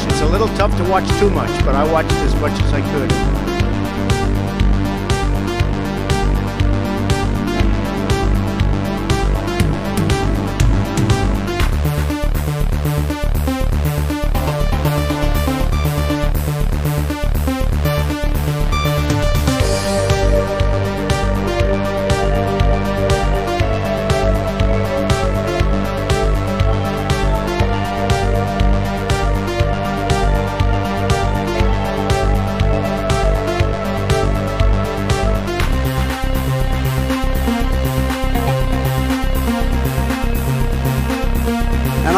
It's a little tough to watch too much, but I watched as much as I could.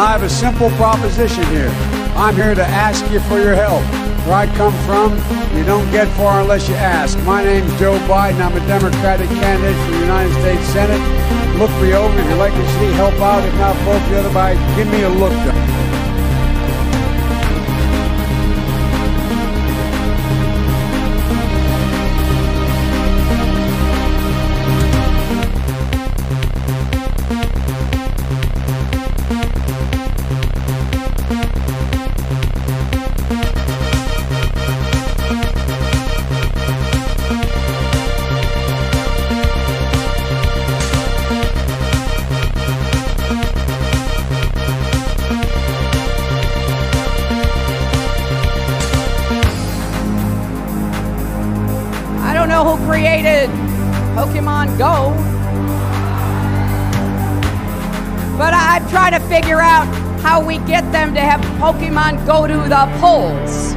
I have a simple proposition here. I'm here to ask you for your help. Where I come from, you don't get far unless you ask. My name's Joe Biden. I'm a Democratic candidate for the United States Senate. Look me over. If you'd like to see help out, if not vote for the other guy, give me a look. I don't know who created Pokemon Go, but I'm trying to figure out how we get them to have Pokemon go to the polls.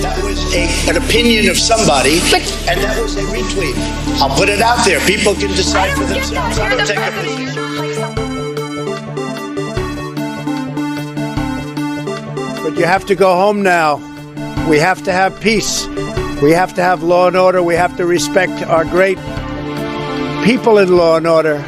That was an opinion of somebody, and that was a retweet. I'll put it out there. People can decide for themselves. I don't take a position. But you have to go home now. We have to have peace. We have to have law and order. We have to respect our great people in law and order.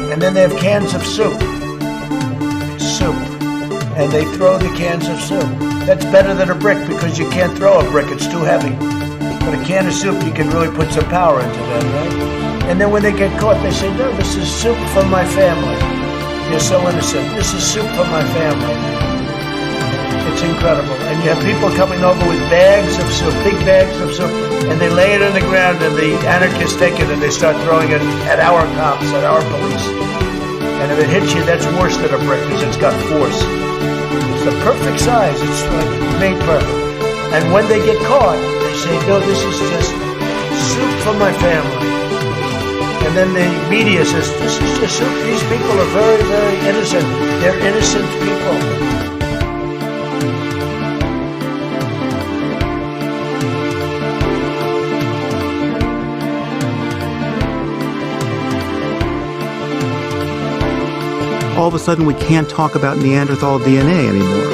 And then they have cans of soup. And they throw the cans of soup. That's better than a brick because you can't throw a brick, it's too heavy. But a can of soup, you can really put some power into that, right? And then when they get caught, they say, no, this is soup for my family. You're so innocent. This is soup for my family. It's incredible. And you have people coming over with bags of soup, big bags of soup, and they lay it on the ground, and the anarchists take it and they start throwing it at our cops, at our police. And if it hits you, that's worse than a brick because it's got force. It's the perfect size. It's like made perfect. And when they get caught, they say, no, this is just soup for my family. And then the media says, this is just soup. These people are very, very innocent. They're innocent people. All of a sudden we can't talk about Neanderthal DNA anymore.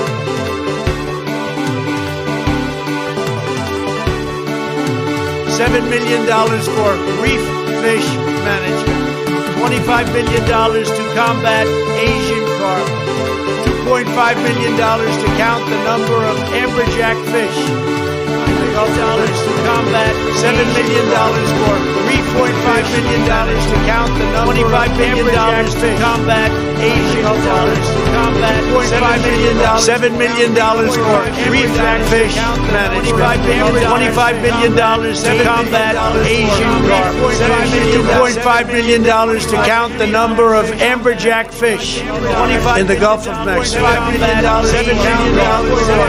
$7 million for reef fish management, $25 million to combat Asian carp, $2.5 million to count the number of amberjack fish, $12 to combat $7 million for $3.5 million to count the number of amberjack fish, to combat Asian carp, to combat $7 million for reef fish management, $25 million to combat Asian carp, $2.5 million to count the number of amberjack fish in the Gulf of Mexico, $7 million for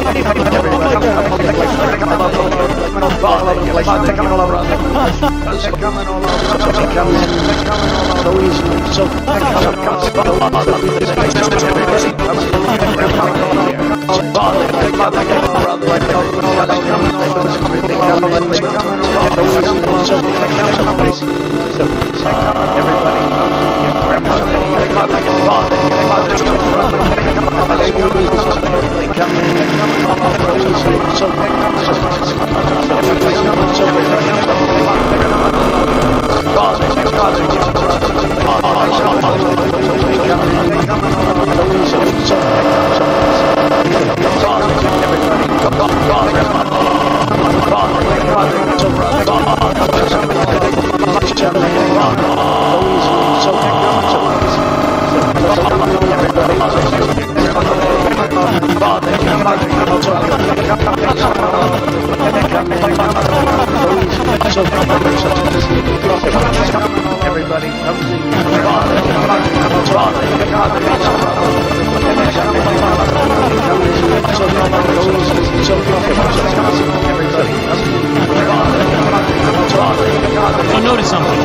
So notice something.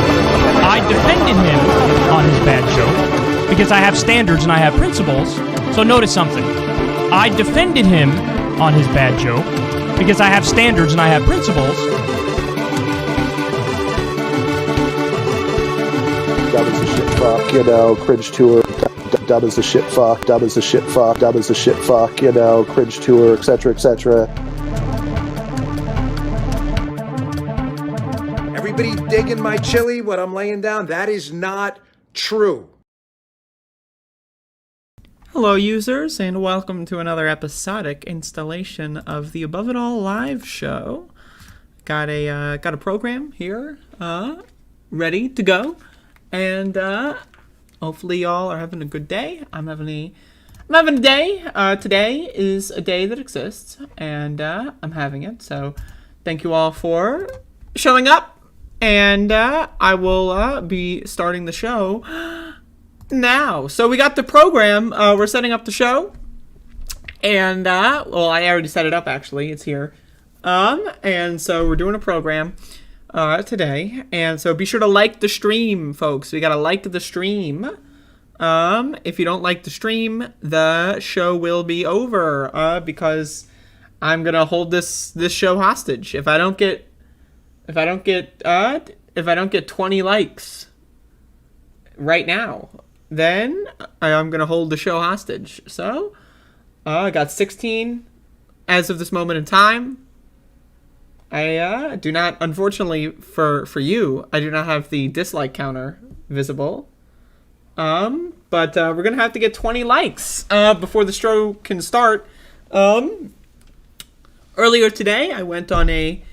I defended him on his bad joke because I have standards and I have principles. So notice something. I defended him on his bad joke because I have standards and I have principles. Dub is a shit fuck, you know, cringe tour. Dub is a shit fuck, dub is a shit fuck, dub is a shit fuck, you know, cringe tour, etc., etc. Everybody digging my chili, what I'm laying down? That is not true. Hello users, and welcome to another episodic installation of the Above It All live show. Got a program here, ready to go, and hopefully y'all are having a good day. I'm having a day. Today is a day that exists, and I'm having it. So thank you all for showing up. And I will be starting the show now. So we got the program. We're setting up the show. And, well, I already set it up, actually. It's here. And so we're doing a program today. And so be sure to like the stream, folks. We got to like the stream. If you don't like the stream, the show will be over because I'm going to hold this show hostage. If I don't get 20 likes right now, then I'm gonna hold the show hostage. So I got 16 as of this moment in time. I do not, unfortunately for you, I do not have the dislike counter visible. But we're gonna have to get 20 likes before the show can start. Earlier today, I went on a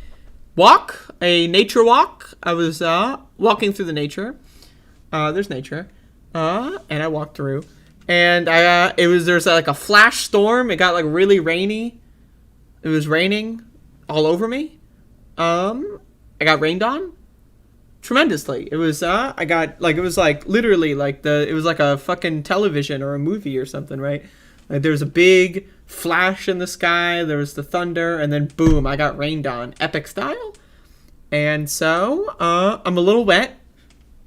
nature walk. I was walking through the nature. There's nature. And I walked through. And there's like a flash storm. It got like really rainy. It was raining all over me. I got rained on tremendously. It was it was like literally like it was like a fucking television or a movie or something, right? Like there was a big flash in the sky, there was the thunder, and then boom, I got rained on, epic style. And so I'm a little wet.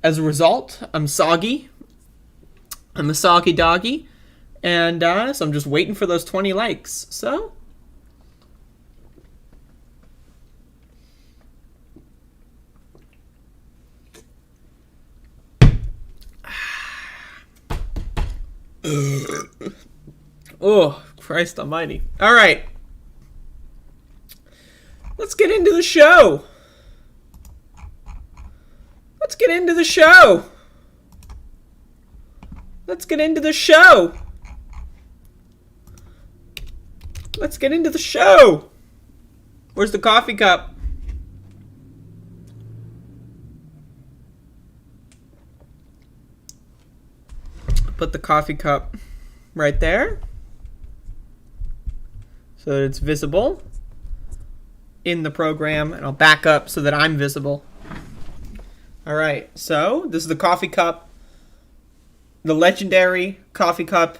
As a result, I'm soggy. I'm a soggy doggy. And so I'm just waiting for those 20 likes. So oh, Christ almighty. All right. Let's get into the show. Let's get into the show. Let's get into the show. Let's get into the show. Where's the coffee cup? Put the coffee cup right there so that it's visible in the program, and I'll back up so that I'm visible. All right, so this is the coffee cup, the legendary coffee cup,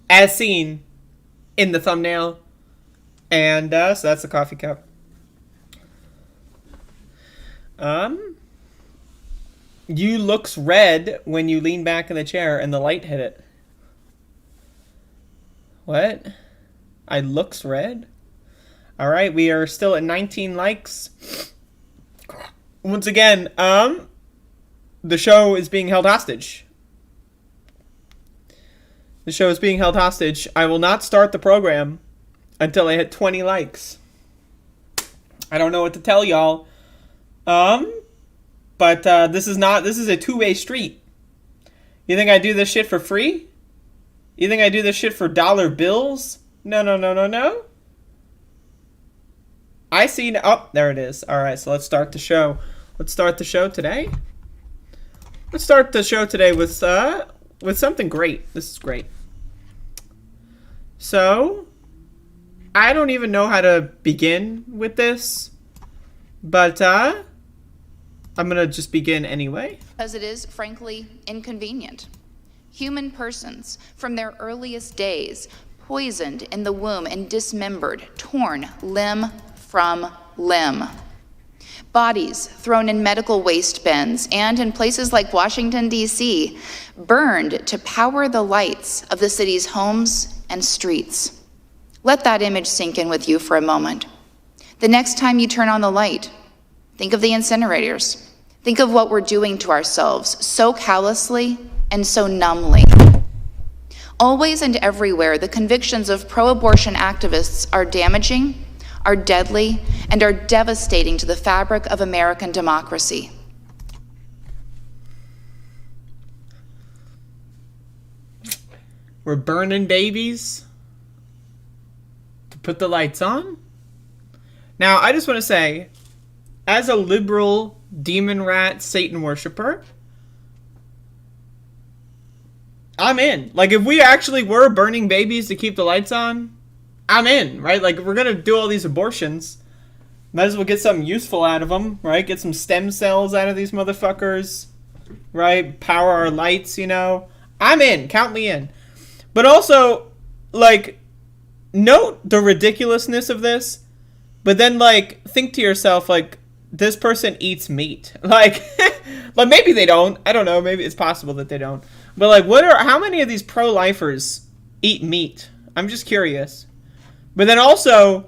as seen in the thumbnail. And so that's the coffee cup. You looks red when you lean back in the chair and the light hit it. What? I looks red? All right, we are still at 19 likes. Once again, the show is being held hostage. The show is being held hostage. I will not start the program until I hit 20 likes. I don't know what to tell y'all. But this is a two-way street. You think I do this shit for free? You think I do this shit for dollar bills? No. I see. Oh, there it is. All right, so let's start the show. Let's start the show today. Let's start the show today with something great. This is great. So, I don't even know how to begin with this, but I'm gonna just begin anyway. As it is, frankly, inconvenient. Human persons, from their earliest days, poisoned in the womb and dismembered, torn limb from limb. Bodies thrown in medical waste bins and, in places like Washington, D.C., burned to power the lights of the city's homes and streets. Let that image sink in with you for a moment. The next time you turn on the light, think of the incinerators. Think of what we're doing to ourselves so callously and so numbly. Always and everywhere, the convictions of pro-abortion activists are damaging, are deadly, and are devastating to the fabric of American democracy. We're burning babies to put the lights on. Now, I just want to say, as a liberal demon rat Satan worshiper, I'm in. Like, if we actually were burning babies to keep the lights on, I'm in, right? Like, if we're going to do all these abortions, might as well get something useful out of them, right? Get some stem cells out of these motherfuckers, right? Power our lights, you know? I'm in. Count me in. But also, like, note the ridiculousness of this, but then, like, think to yourself, like, this person eats meat. Like, like maybe they don't. I don't know. Maybe it's possible that they don't. But, like, how many of these pro-lifers eat meat? I'm just curious. But then also,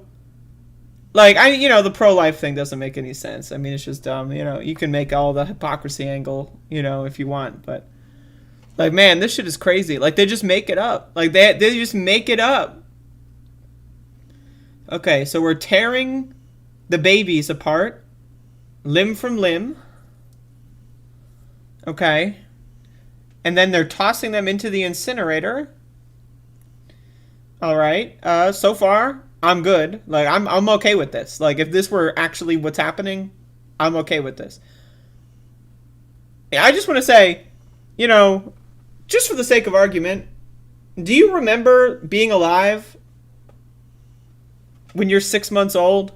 like, the pro-life thing doesn't make any sense. I mean, it's just dumb. You know, you can make all the hypocrisy angle, you know, if you want. But, like, man, this shit is crazy. Like, they just make it up. Like, they just make it up. Okay, so we're tearing the babies apart. Limb from limb. Okay. And then they're tossing them into the incinerator. All right. So far, I'm good. Like, I'm okay with this. Like, if this were actually what's happening, I'm okay with this. I just want to say, you know, just for the sake of argument, do you remember being alive when you're 6 months old?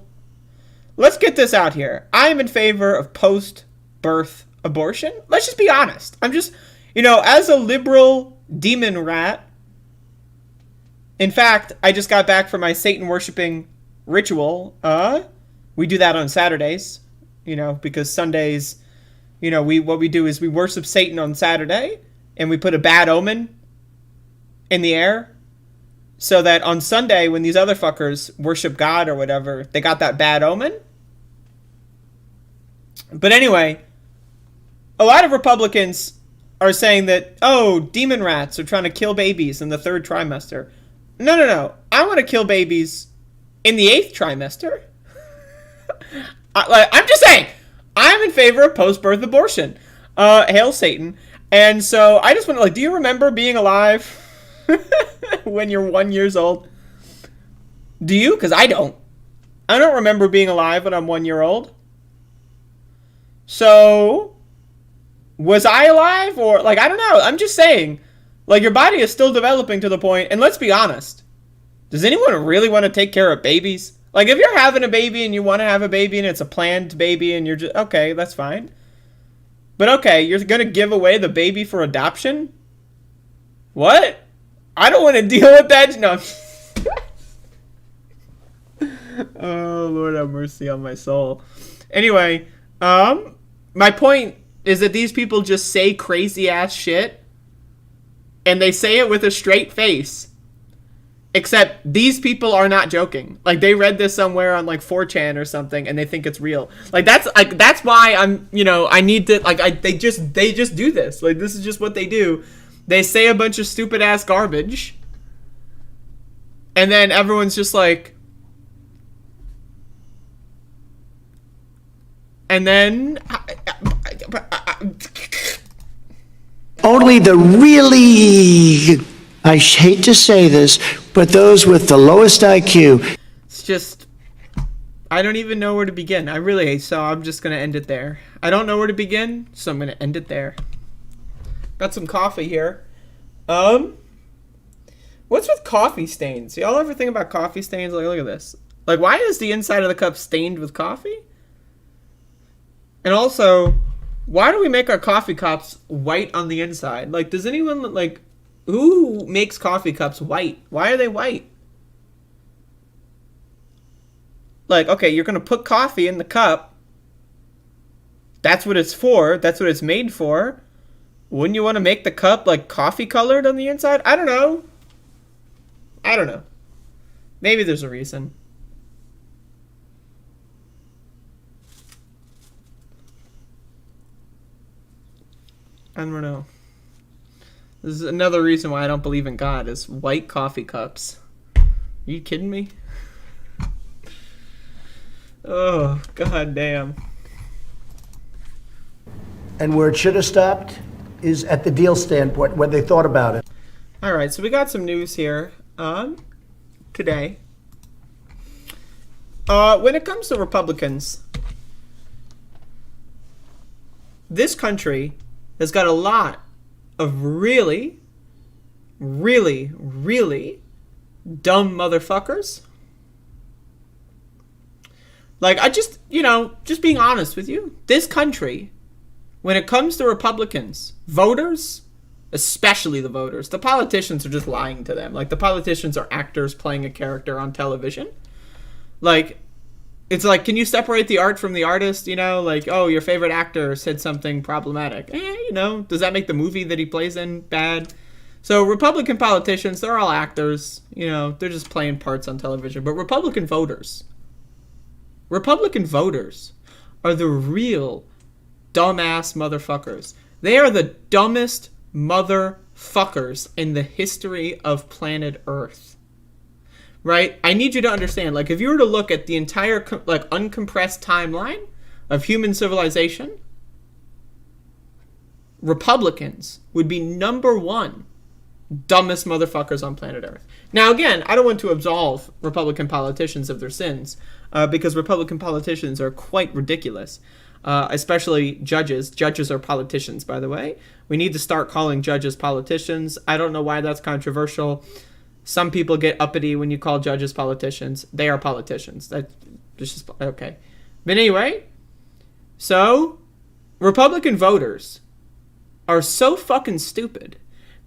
Let's get this out here. I am in favor of post-birth abortion. Let's just be honest. I'm just, you know, as a liberal demon rat, in fact, I just got back from my Satan-worshipping ritual. We do that on Saturdays, you know, because Sundays, you know, what we do is we worship Satan on Saturday, and we put a bad omen in the air, so that on Sunday, when these other fuckers worship God or whatever, they got that bad omen. But anyway, a lot of Republicans are saying that, oh, demon rats are trying to kill babies in the 3rd trimester. No. I want to kill babies in the 8th trimester. I'm just saying, I'm in favor of post-birth abortion. Hail Satan. And so I just want to, like, do you remember being alive when you're 1 year old? Do you? Because I don't. I don't remember being alive when I'm 1 year old. So, was I alive? Or, like, I don't know. I'm just saying, like, your body is still developing to the point, and let's be honest. Does anyone really want to take care of babies? Like, if you're having a baby and you want to have a baby and it's a planned baby and you're just, okay, that's fine. But okay, you're going to give away the baby for adoption? What? I don't want to deal with that. No. Oh, Lord have mercy on my soul. Anyway, my point is that these people just say crazy ass shit, and they say it with a straight face. Except these people are not joking. Like, they read this somewhere on like 4chan or something, and they think it's real. Like, that's why I'm, I need to, they just do this. Like, this is just what they do. They say a bunch of stupid ass garbage, and then everyone's just like, and then Only the really, I hate to say this, but those with the lowest IQ. It's just, I don't even know where to begin. So I'm just going to end it there. I don't know where to begin, so I'm going to end it there. Got some coffee here. What's with coffee stains? Y'all ever think about coffee stains? Like, look at this. Like, why is the inside of the cup stained with coffee? And also, why do we make our coffee cups white on the inside? Like, does anyone, like, who makes coffee cups white? Why are they white? Like, okay, you're going to put coffee in the cup. That's what it's for. That's what it's made for. Wouldn't you want to make the cup, like, coffee colored on the inside? I don't know. Maybe there's a reason. I don't know. This is another reason why I don't believe in God, is white coffee cups. Are you kidding me? Oh, god damn. And where it should have stopped is at the deal standpoint, when they thought about it. All right, so we got some news here today. When it comes to Republicans, this country has got a lot of really, really, really dumb motherfuckers. Like, just being honest with you, this country, when it comes to Republicans, voters, especially the voters, the politicians are just lying to them. Like, the politicians are actors playing a character on television. Like, it's like, can you separate the art from the artist? Like, oh, your favorite actor said something problematic. Does that make the movie that he plays in bad? So Republican politicians, they're all actors. They're just playing parts on television. But Republican voters are the real dumbass motherfuckers. They are the dumbest motherfuckers in the history of planet Earth. Right? I need you to understand, like, if you were to look at the entire, like, uncompressed timeline of human civilization, Republicans would be number one dumbest motherfuckers on planet Earth. Now, again, I don't want to absolve Republican politicians of their sins, because Republican politicians are quite ridiculous, especially judges. Judges are politicians, by the way. We need to start calling judges politicians. I don't know why that's controversial. Some people get uppity when you call judges politicians. They are politicians. That's just okay. But anyway, so Republican voters are so fucking stupid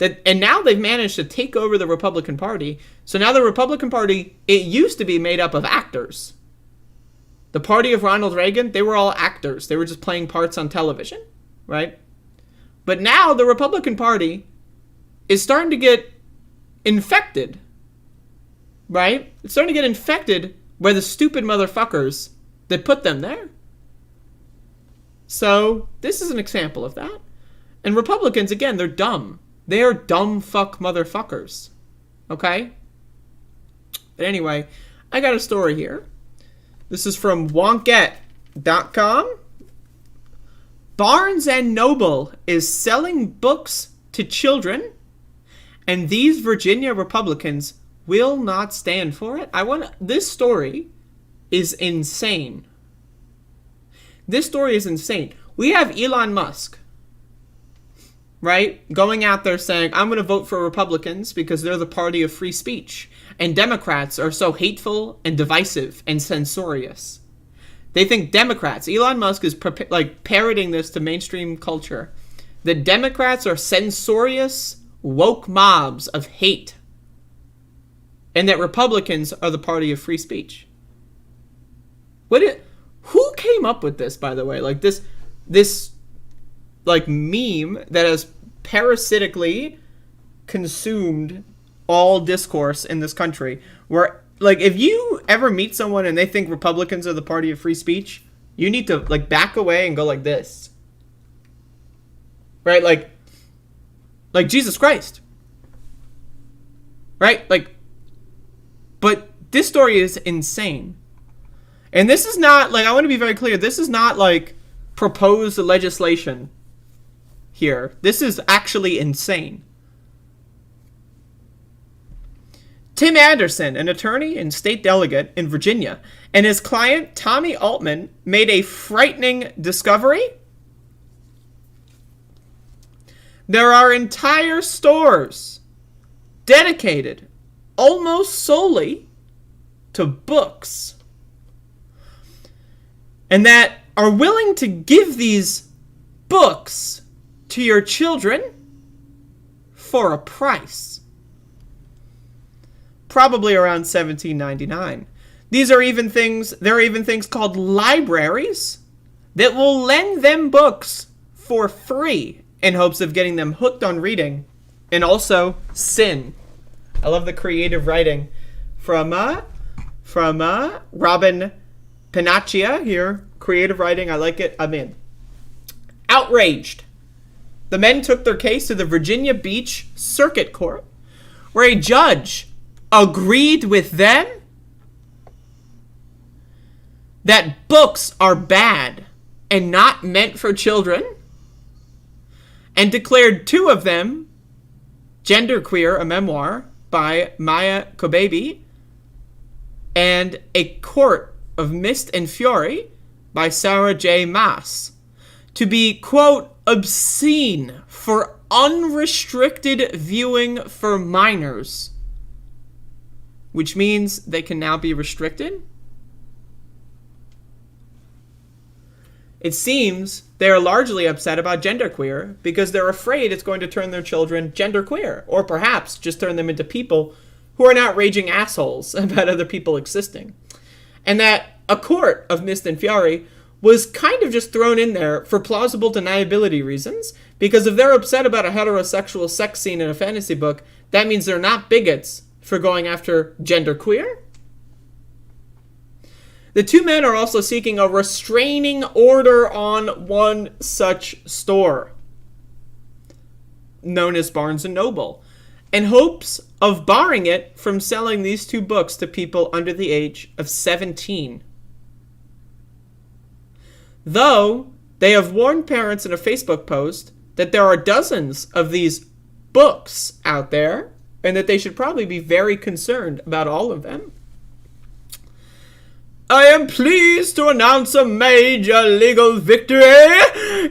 and now they've managed to take over the Republican Party. So now the Republican Party, it used to be made up of actors. The party of Ronald Reagan, they were all actors. They were just playing parts on television, right? But now the Republican Party is starting to get infected, right? It's starting to get infected by the stupid motherfuckers that put them there. So this is an example of that. And Republicans, again, they're dumb. They are dumb fuck motherfuckers. Okay? But anyway, I got a story here. This is from Wonkette.com. Barnes & Noble is selling books to children, and these Virginia Republicans will not stand for it. This story is insane. This story is insane. We have Elon Musk, right, going out there saying, I'm going to vote for Republicans because they're the party of free speech. And Democrats are so hateful and divisive and censorious. They think Democrats, Elon Musk is parroting this to mainstream culture, that Democrats are censorious, woke mobs of hate, and that Republicans are the party of free speech. Who came up with this, by the way? Like this like meme that has parasitically consumed all discourse in this country, where like if you ever meet someone and they think Republicans are the party of free speech, you need to like back away and go like this. Right? Like Jesus Christ. Right? Like, but this story is insane. And this is not, like, I want to be very clear, this is not, like, proposed legislation here. This is actually insane. Tim Anderson, an attorney and state delegate in Virginia, and his client, Tommy Altman, made a frightening discovery. There are entire stores dedicated almost solely to books, and that are willing to give these books to your children for a price. Probably around $17.99. There are even things called libraries that will lend them books for free in hopes of getting them hooked on reading and also sin. I love the creative writing from Robin Panaccia here. Creative writing, I like it. I'm in. Outraged. The men took their case to the Virginia Beach Circuit Court, where a judge agreed with them that books are bad and not meant for children, and declared two of them Genderqueer, a memoir by Maya Kobabe, and A Court of Mist and Fury by Sarah J. Maas, to be, quote, obscene for unrestricted viewing for minors, which means they can now be restricted. It seems they are largely upset about genderqueer because they're afraid it's going to turn their children genderqueer, or perhaps just turn them into people who are not raging assholes about other people existing. And that A Court of Mist and Fury was kind of just thrown in there for plausible deniability reasons, because if they're upset about a heterosexual sex scene in a fantasy book, that means they're not bigots for going after genderqueer. The two men are also seeking a restraining order on one such store, known as Barnes & Noble, in hopes of barring it from selling these two books to people under the age of 17. Though they have warned parents in a Facebook post that there are dozens of these books out there and that they should probably be very concerned about all of them. I am pleased to announce a major legal victory.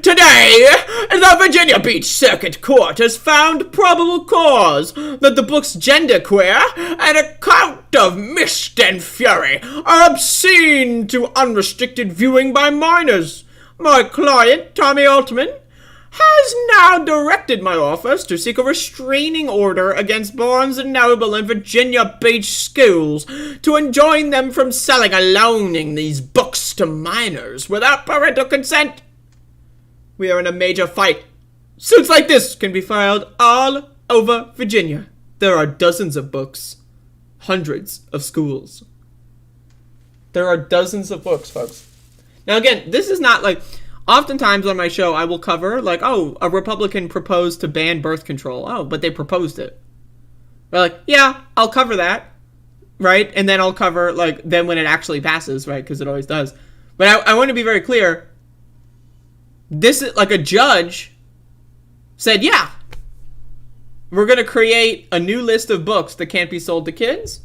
Today, the Virginia Beach Circuit Court has found probable cause that the books Genderqueer and A Court of Mist and Fury are obscene to unrestricted viewing by minors. My client, Tommy Altman, has now directed my office to seek a restraining order against Barnes & Noble and Virginia Beach schools to enjoin them from selling and loaning these books to minors without parental consent. We are in a major fight. Suits like this can be filed all over Virginia. There are dozens of books, hundreds of schools. There are dozens of books, folks. Now again, this is not like... Oftentimes on my show, I will cover, like, oh, a Republican proposed to ban birth control. Oh, but they proposed it. They're like, yeah, I'll cover that, right? And then I'll cover, like, then when it actually passes, right? Because it always does. But I want to be very clear. This is, like, a judge said, yeah, we're going to create a new list of books that can't be sold to kids.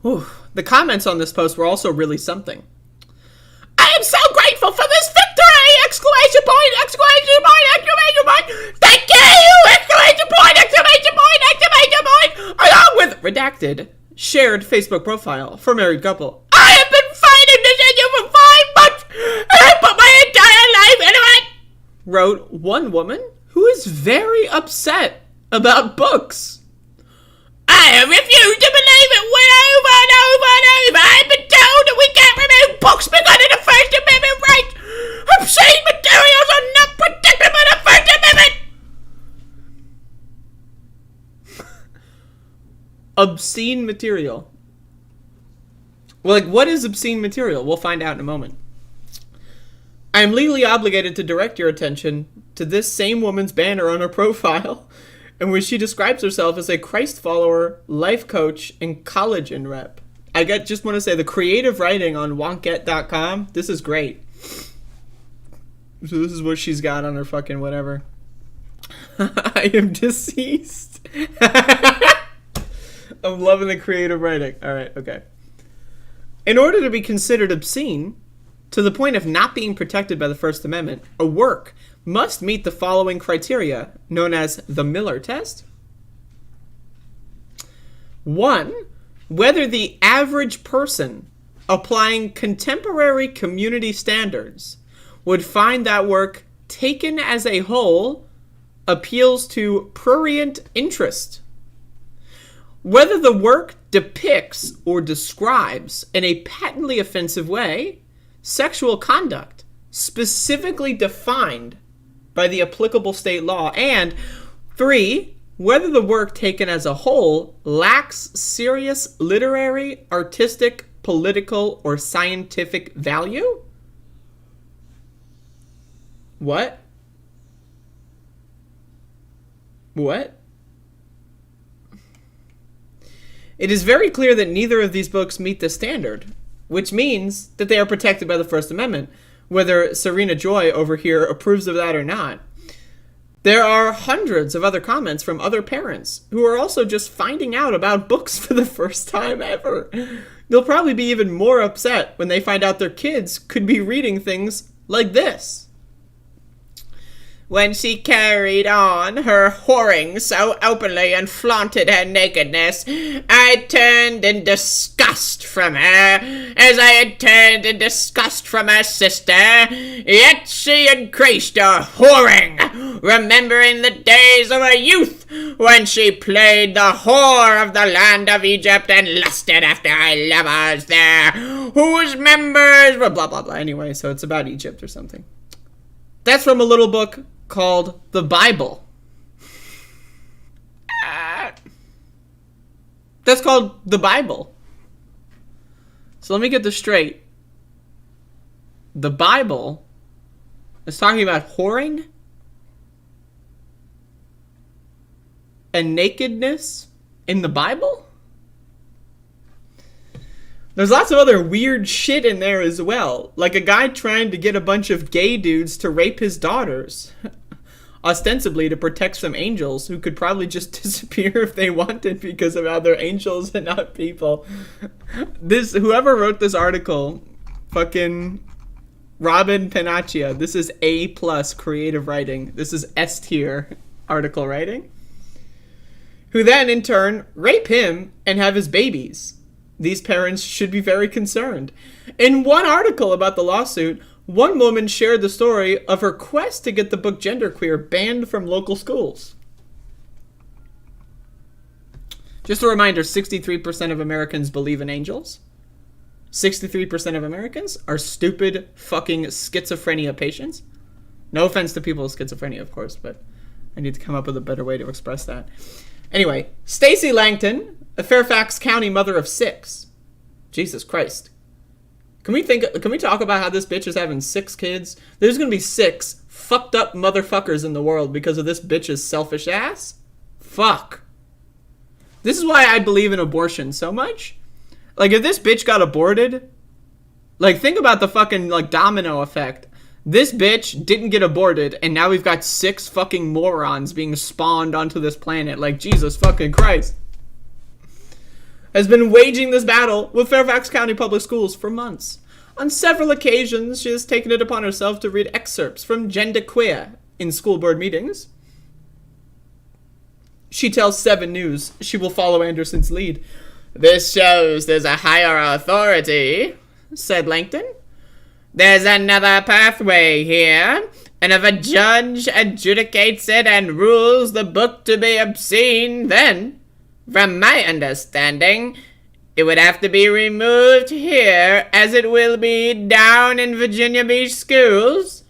Ooh, the comments on this post were also really something. I am so grateful for this victory! Exclamation point! Exclamation point! Exclamation point! Thank you! Exclamation point! Exclamation point! Exclamation point! Along with redacted, shared Facebook profile for married couple. I have been fighting this issue for 5 months, and I put my entire life into it. wrote one woman who is very upset about books. I refuse to believe it when over and over and over I've been told that we can't remove books because of the First Amendment rights. Obscene materials are not protected by the First Amendment. Obscene material. Well, like, what is obscene material? We'll find out in a moment. I am legally obligated to direct your attention to this same woman's banner on her profile, in which she describes herself as a Christ follower, life coach, and collagen rep. I just want to say the creative writing on wonkette.com, this is great. So this is what she's got on her fucking whatever. I am deceased. I'm loving the creative writing. All right, okay. In order to be considered obscene, to the point of not being protected by the First Amendment, a work must meet the following criteria, known as the Miller test. 1. Whether the average person applying contemporary community standards would find that work taken as a whole appeals to prurient interest. Whether the work depicts or describes in a patently offensive way sexual conduct specifically defined by the applicable state law, and 3, whether the work taken as a whole lacks serious literary, artistic, political, or scientific value. What? What? It is very clear that neither of these books meet the standard, which means that they are protected by the First Amendment, whether Serena Joy over here approves of that or not. There are hundreds of other comments from other parents who are also just finding out about books for the first time ever. They'll probably be even more upset when they find out their kids could be reading things like this. When she carried on her whoring so openly and flaunted her nakedness, I turned in disgust from her, as I had turned in disgust from her sister. Yet she increased her whoring, remembering the days of her youth, when she played the whore of the land of Egypt and lusted after her lovers there, whose members were blah blah blah. Anyway, so it's about Egypt or something. That's from a little book called The Bible. That's called The Bible. So let me get this straight. The Bible is talking about whoring and nakedness in the Bible? There's lots of other weird shit in there as well. Like a guy trying to get a bunch of gay dudes to rape his daughters. Ostensibly to protect some angels who could probably just disappear if they wanted because of how they're angels and not people. Whoever wrote this article, fucking Robin Panaccia, this is A+ creative writing. This is S tier article writing. Who then in turn rape him and have his babies. These parents should be very concerned. In one article about the lawsuit, one woman shared the story of her quest to get the book Genderqueer banned from local schools. Just a reminder, 63% of Americans believe in angels. 63% of Americans are stupid fucking schizophrenia patients. No offense to people with schizophrenia, of course, but I need to come up with a better way to express that. Anyway, Stacey Langton, a Fairfax County mother of 6. Jesus Christ. Can we talk about how this bitch is having 6 kids? There's gonna be 6 fucked up motherfuckers in the world because of this bitch's selfish ass? Fuck. This is why I believe in abortion so much. Like, if this bitch got aborted, like, think about the fucking, like, domino effect. This bitch didn't get aborted, and now we've got 6 fucking morons being spawned onto this planet. Like, Jesus fucking Christ. Has been waging this battle with Fairfax County Public Schools for months. On several occasions, she has taken it upon herself to read excerpts from Genderqueer in school board meetings. She tells 7 News she will follow Anderson's lead. This shows there's a higher authority, said Langton. There's another pathway here, And if a judge adjudicates it and rules the book to be obscene, then, from my understanding, it would have to be removed here, as it will be down in Virginia Beach schools.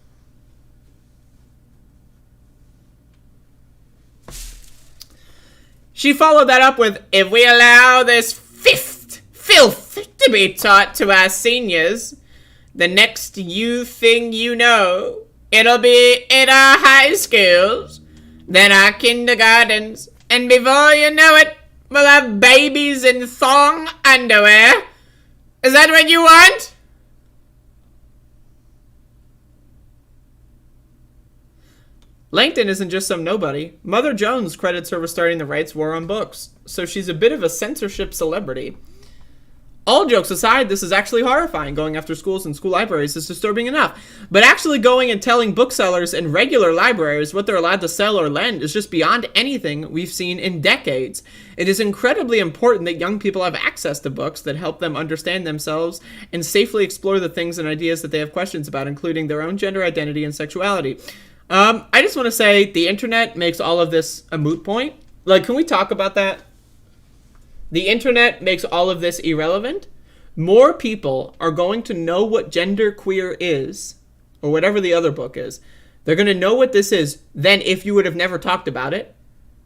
She followed that up with, if we allow this filth to be taught to our seniors, the next thing you know, it'll be in our high schools, then our kindergartens, and before you know it, we'll have babies in thong underwear. Is that what you want? Langton isn't just some nobody. Mother Jones credits her with starting the rights war on books, so she's a bit of a censorship celebrity. All jokes aside, this is actually horrifying. Going after schools and school libraries is disturbing enough. But actually going and telling booksellers and regular libraries what they're allowed to sell or lend is just beyond anything we've seen in decades. It is incredibly important that young people have access to books that help them understand themselves and safely explore the things and ideas that they have questions about, including their own gender identity and sexuality. I just want to say the internet makes all of this a moot point. Like, can we talk about that? The internet makes all of this irrelevant. More people are going to know what genderqueer is, or whatever the other book is. They're going to know what this is than if you would have never talked about it.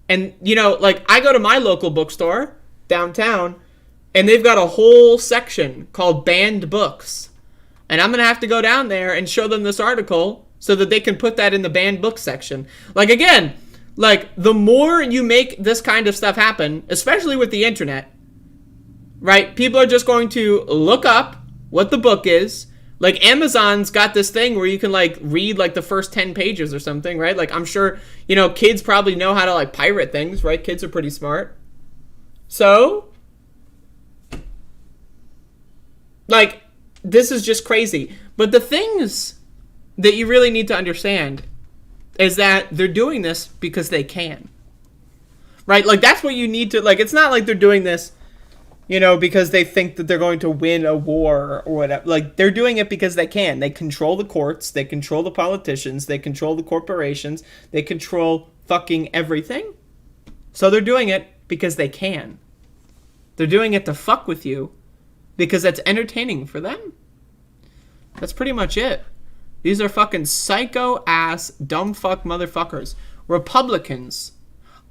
And, you know, like, I go to my local bookstore downtown, and they've got a whole section called banned books. And I'm going to have to go down there and show them this article so that they can put that in the banned books section. Like, again, like, the more you make this kind of stuff happen, especially with the internet, right? People are just going to look up what the book is. Like, Amazon's got this thing where you can, like, read, like, the first 10 pages or something, right? Like, I'm sure, you know, kids probably know how to, like, pirate things, right? Kids are pretty smart. So, like, this is just crazy. But the things that you really need to understand is that they're doing this because they can. Right? Like, that's what you need to, like, it's not like they're doing this, you know, because they think that they're going to win a war or whatever. Like, they're doing it because they can. They control the courts. They control the politicians. They control the corporations. They control fucking everything. So they're doing it because they can. They're doing it to fuck with you because that's entertaining for them. That's pretty much it. These are fucking psycho-ass, dumb fuck motherfuckers. Republicans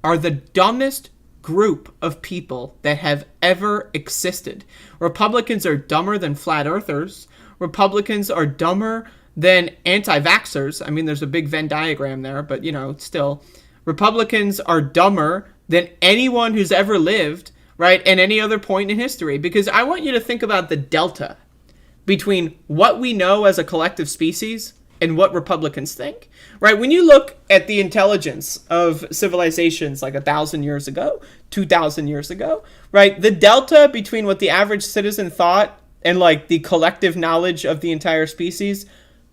are the dumbest group of people that have ever existed. Republicans are dumber than flat earthers. Republicans are dumber than anti-vaxxers. I mean, there's a big Venn diagram there, but, you know, still. Republicans are dumber than anyone who's ever lived, right, at any other point in history. Because I want you to think about the delta between what we know as a collective species and what Republicans think, right? When you look at the intelligence of civilizations like 1,000 years ago, 2,000 years ago, right? The delta between what the average citizen thought and, like, the collective knowledge of the entire species,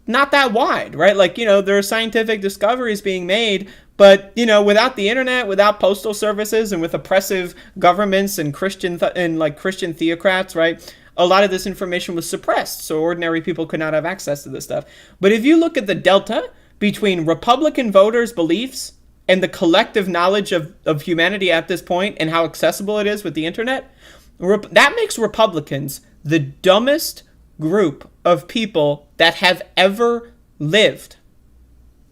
not that wide, right? Like, you know, there are scientific discoveries being made, but, you know, without the internet, without postal services, and with oppressive governments and Christian theocrats, right? A lot of this information was suppressed, so ordinary people could not have access to this stuff. But if you look at the delta between Republican voters' beliefs and the collective knowledge of humanity at this point and how accessible it is with the internet, that makes Republicans the dumbest group of people that have ever lived.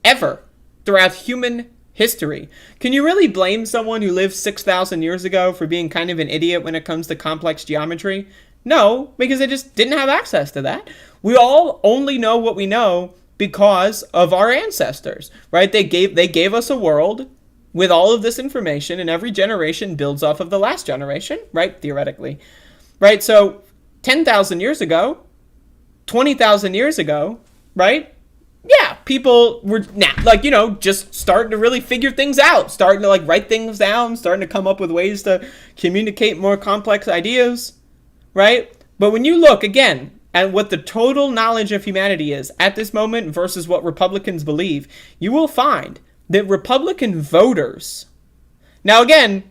Ever. Throughout human history. Can you really blame someone who lived 6,000 years ago for being kind of an idiot when it comes to complex geometry? No, because they just didn't have access to that. We all only know what we know because of our ancestors, right? They gave us a world with all of this information, and every generation builds off of the last generation, right? Theoretically, right? So 10,000 years ago, 20,000 years ago, right? Yeah, people were, like, you know, just starting to really figure things out, starting to, like, write things down, starting to come up with ways to communicate more complex ideas. Right? But when you look, again, at what the total knowledge of humanity is at this moment versus what Republicans believe, you will find that Republican voters... Now, again,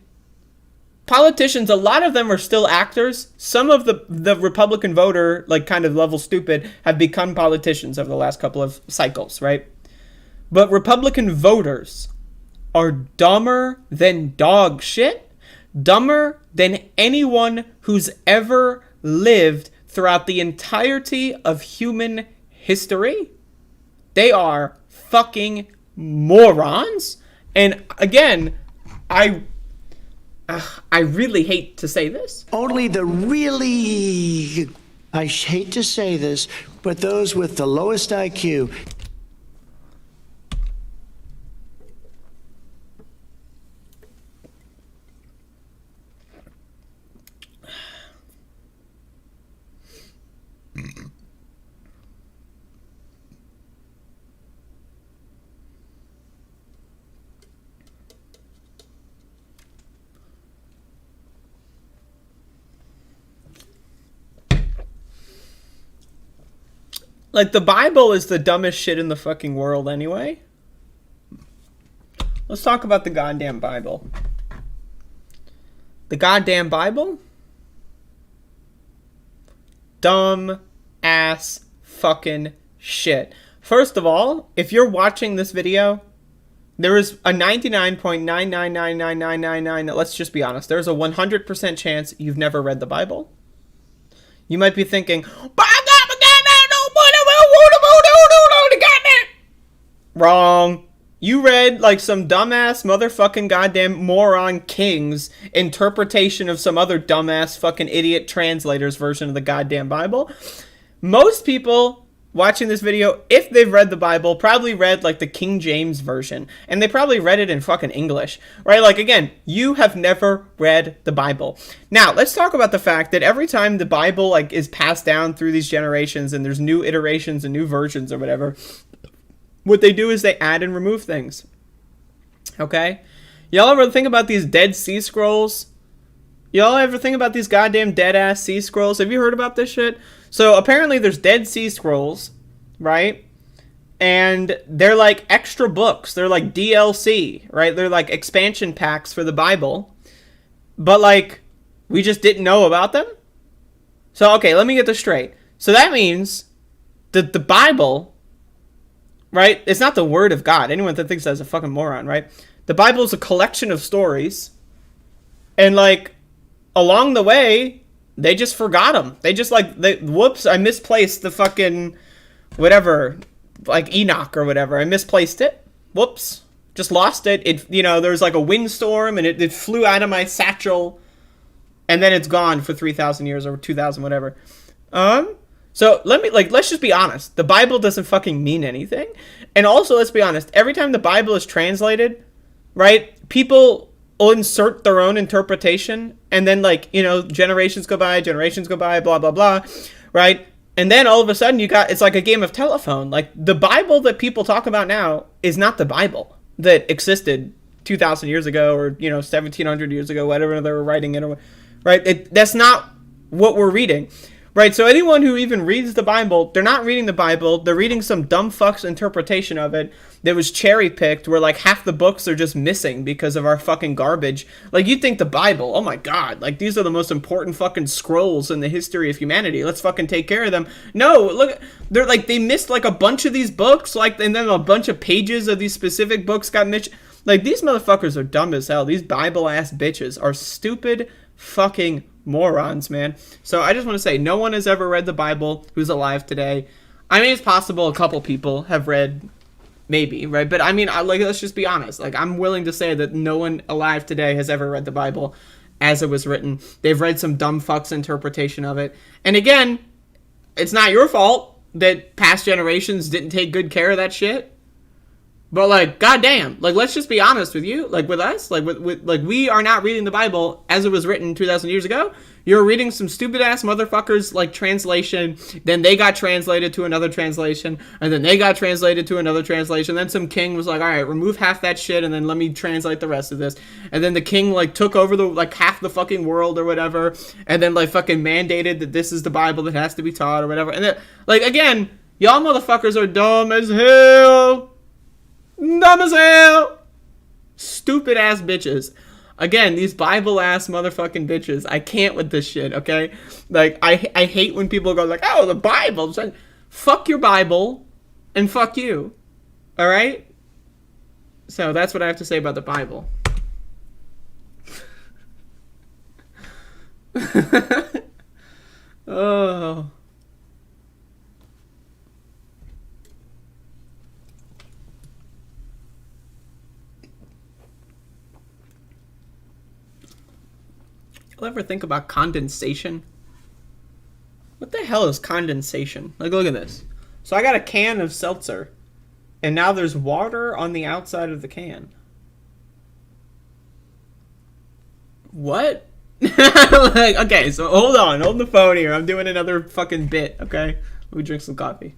politicians, a lot of them are still actors. Some of the Republican voter, like, kind of level stupid, have become politicians over the last couple of cycles, right? But Republican voters are dumber than dog shit, dumber than anyone who's ever lived throughout the entirety of human history. They are fucking morons. And again, I really hate to say this. Only the really, I hate to say this, but those with the lowest IQ. Like, the Bible is the dumbest shit in the fucking world anyway. Let's talk about the goddamn Bible. The goddamn Bible? Dumb ass fucking shit. First of all, if you're watching this video, there is a 99.9999999, let's just be honest, there's a 100% chance you've never read the Bible. You might be thinking, wrong. You read like some dumbass motherfucking goddamn moron king's interpretation of some other dumbass fucking idiot translator's version of the goddamn Bible. Most people watching this video, if they've read the Bible, probably read like the King James version, and they probably read it in fucking English, right? Like, again, you have never read the Bible. Now, let's talk about the fact that every time the Bible like is passed down through these generations and there's new iterations and new versions or whatever, what they do is they add and remove things. Okay? Y'all ever think about these Dead Sea Scrolls? Y'all ever think about these goddamn dead-ass sea scrolls? Have you heard about this shit? So apparently there's Dead Sea Scrolls, right? And they're like extra books. They're like DLC, right? They're like expansion packs for the Bible. But like, we just didn't know about them? So, okay, let me get this straight. So that means that the Bible, right? It's not the word of God. Anyone that thinks that's a fucking moron, right? The Bible is a collection of stories. And like, along the way, they just forgot them. They just like, whoops, I misplaced the fucking, whatever, like Enoch or whatever. I misplaced it. Whoops. Just lost it. It, you know, there was like a windstorm and it flew out of my satchel. And then it's gone for 3,000 years or 2,000, whatever. So let's just be honest. The Bible doesn't fucking mean anything. And also, let's be honest. Every time the Bible is translated, right, people will insert their own interpretation. And then, like, you know, generations go by, blah, blah, blah, right? And then all of a sudden it's like a game of telephone. Like, the Bible that people talk about now is not the Bible that existed 2,000 years ago or, you know, 1,700 years ago, whatever they were writing it, right? That's not what we're reading. Right, so anyone who even reads the Bible, they're not reading the Bible, they're reading some dumb fuck's interpretation of it that was cherry-picked where like half the books are just missing because of our fucking garbage. Like, you'd think the Bible, oh my god, like these are the most important fucking scrolls in the history of humanity, let's fucking take care of them. No, look, they're like, they missed like a bunch of these books, like, and then a bunch of pages of these specific books got missed. Like, these motherfuckers are dumb as hell. These Bible-ass bitches are stupid fucking morons, man. So I just want to say, no one has ever read the Bible who's alive today. I mean, it's possible a couple people have read, maybe, right? But I mean, like, let's just be honest. Like, I'm willing to say that no one alive today has ever read the Bible as it was written. They've read some dumb fuck's interpretation of it. And again, it's not your fault that past generations didn't take good care of that shit. But, like, goddamn, like, let's just be honest with you, like, with us, like, with like, we are not reading the Bible as it was written 2,000 years ago. You're reading some stupid-ass motherfuckers, like, translation, then they got translated to another translation, and then they got translated to another translation, then some king was like, all right, remove half that shit, and then let me translate the rest of this, and then the king, like, took over the, like, half the fucking world or whatever, and then, like, fucking mandated that this is the Bible that has to be taught or whatever, and then, like, again, y'all motherfuckers are dumb as hell. Dumb as hell. Stupid ass bitches. Again, these Bible ass motherfucking bitches. I can't with this shit, okay? Like, I hate when people go like, oh, the Bible. Fuck your Bible and fuck you. Alright? So that's what I have to say about the Bible. Oh. You'll ever think about condensation? What the hell is condensation? Like, look at this. So I got a can of seltzer, and now there's water on the outside of the can. What? Like, okay, so hold the phone here. I'm doing another fucking bit, okay? Let me drink some coffee.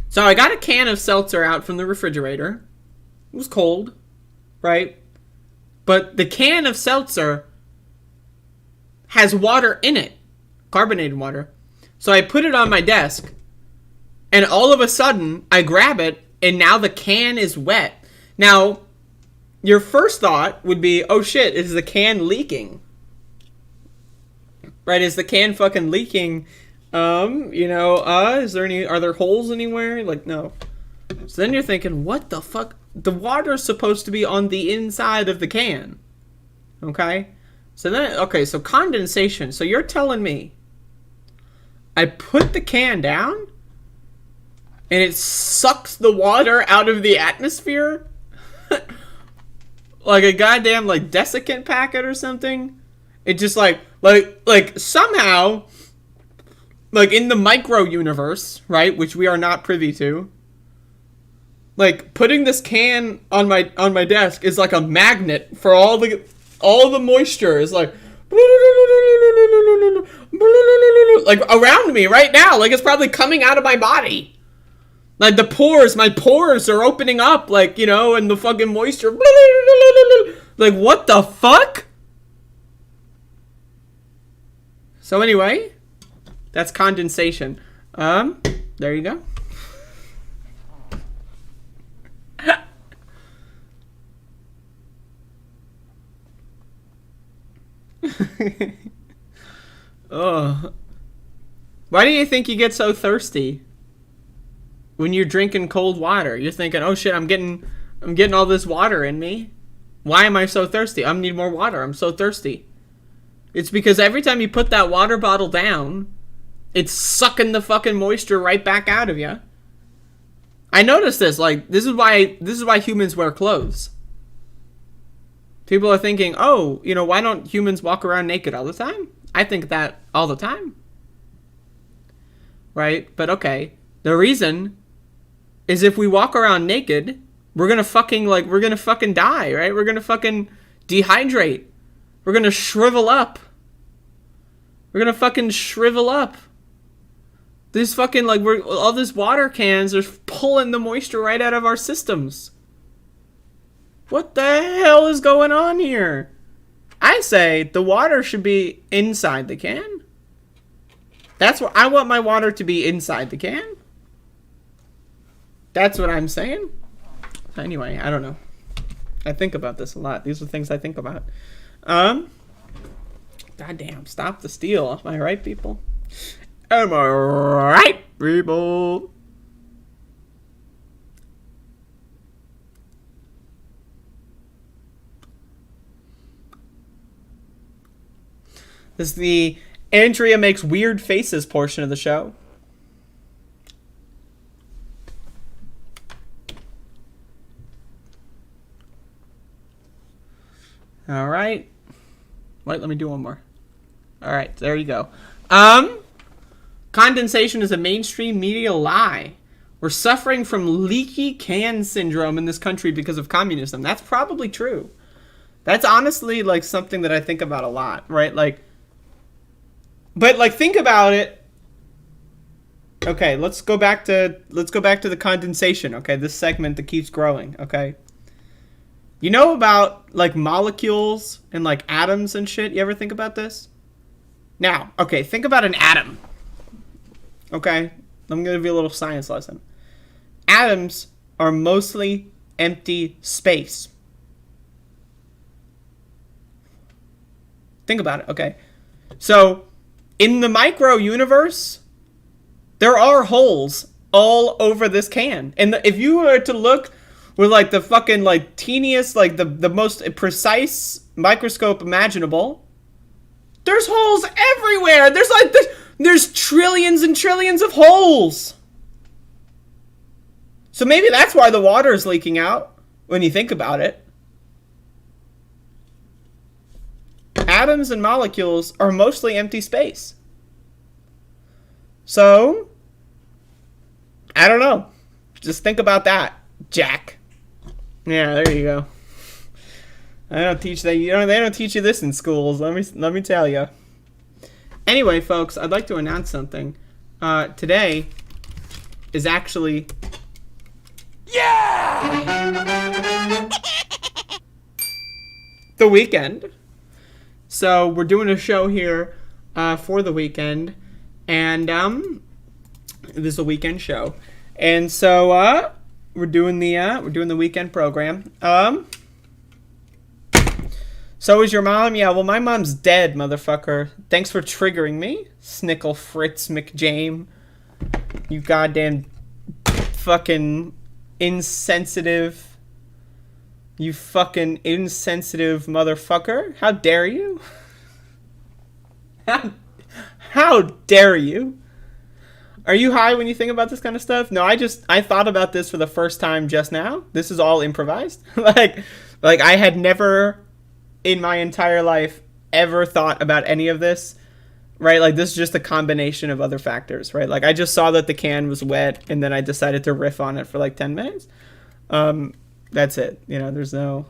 So I got a can of seltzer out from the refrigerator. It was cold, right? But the can of seltzer has water in it, carbonated water. So I put it on my desk, and all of a sudden, I grab it, and now the can is wet. Now, your first thought would be, oh shit, is the can leaking? Right, is the can fucking leaking? Are there holes anywhere? Like, no. So then you're thinking, what the fuck? The water's supposed to be on the inside of the can. Okay? So condensation. So you're telling me I put the can down and it sucks the water out of the atmosphere? Like a goddamn desiccant packet or something? It just like somehow in the micro universe, right, which we are not privy to, putting this can on my desk is like a magnet for all the moisture is like around me right now. Like it's probably coming out of my body. Like my pores are opening up, and the fucking moisture. Like what the fuck? So anyway, that's condensation. There you go. Oh. Why do you think you get so thirsty when you're drinking cold water? You're thinking, oh shit, I'm getting all this water in me. Why am I so thirsty? I need more water. I'm so thirsty. It's because every time you put that water bottle down, it's sucking the fucking moisture right back out of you. I noticed this. This is why humans wear clothes. People are thinking, oh, why don't humans walk around naked all the time? I think that all the time. Right? But okay. The reason is if we walk around naked, we're gonna fucking die, right? We're gonna fucking dehydrate. We're gonna shrivel up. We're gonna fucking shrivel up. This fucking, all these water cans are pulling the moisture right out of our systems. What the hell is going on here? I say the water should be inside the can. That's what I want my water to be, inside the can. That's what I'm saying. Anyway, I don't know. I think about this a lot. These are things I think about. Goddamn, stop the steal. Am I right, people? Am I right, people? This is the Andrea makes weird faces portion of the show. All right. Wait, let me do one more. All right, there you go. Condensation is a mainstream media lie. We're suffering from leaky can syndrome in this country because of communism. That's probably true. That's honestly something that I think about a lot, right? But think about it. Okay, let's go back to the condensation. Okay, this segment that keeps growing. Okay, you know about molecules and atoms and shit. You ever think about this? Now, okay, think about an atom. Okay, I'm gonna give you a little science lesson. Atoms are mostly empty space. Think about it. Okay, so in the micro universe, there are holes all over this can. And if you were to look with like the fucking like teeniest, like the most precise microscope imaginable, there's holes everywhere. There's trillions and trillions of holes. So maybe that's why the water is leaking out when you think about it. Atoms and molecules are mostly empty space. So, I don't know. Just think about that, Jack. Yeah, there you go. I don't teach that. They don't teach you this in schools. Let me tell you. Anyway, folks, I'd like to announce something. Today is actually the weekend. So we're doing a show here for the weekend, and this is a weekend show, and so we're doing the weekend program. So is your mom? Yeah, well, my mom's dead, motherfucker. Thanks for triggering me, Snickle Fritz McJame. You goddamn fucking insensitive. You fucking insensitive motherfucker. How dare you? How dare you? Are you high when you think about this kind of stuff? No, I thought about this for the first time just now. This is all improvised. like I had never in my entire life ever thought about any of this. Right? Like, this is just a combination of other factors, right? Like, I just saw that the can was wet, and then I decided to riff on it for like 10 minutes. That's it. You know, there's no...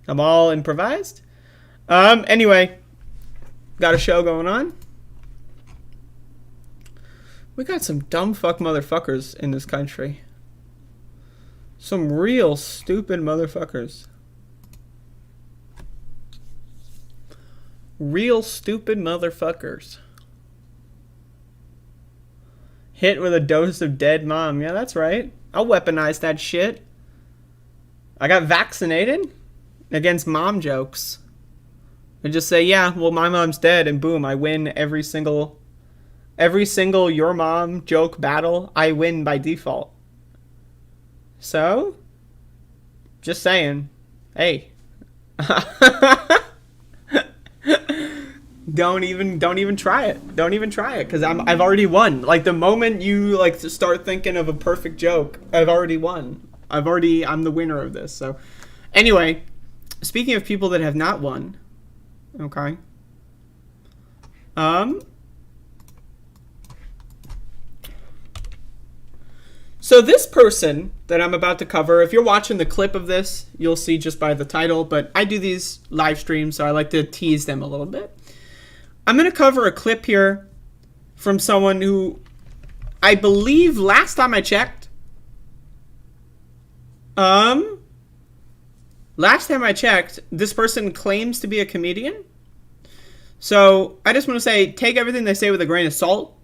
I'm all improvised. Anyway, got a show going on. We got some dumb fuck motherfuckers in this country. Some real stupid motherfuckers. Real stupid motherfuckers. Hit with a dose of dead mom. Yeah, that's right. I'll weaponize that shit. I got vaccinated against mom jokes. I just say, yeah, well, my mom's dead, and boom, I win every single your mom joke battle. I win by default. So, just saying, hey. Don't even try it. Don't even try it, because I've already won. Like, the moment you like to start thinking of a perfect joke, I've already won. I'm the winner of this. So, anyway, speaking of people that have not won, okay. So this person that I'm about to cover, if you're watching the clip of this, you'll see just by the title, but I do these live streams, so I like to tease them a little bit. I'm going to cover a clip here from someone who I believe last time I checked, this person claims to be a comedian. So I just want to say, take everything they say with a grain of salt.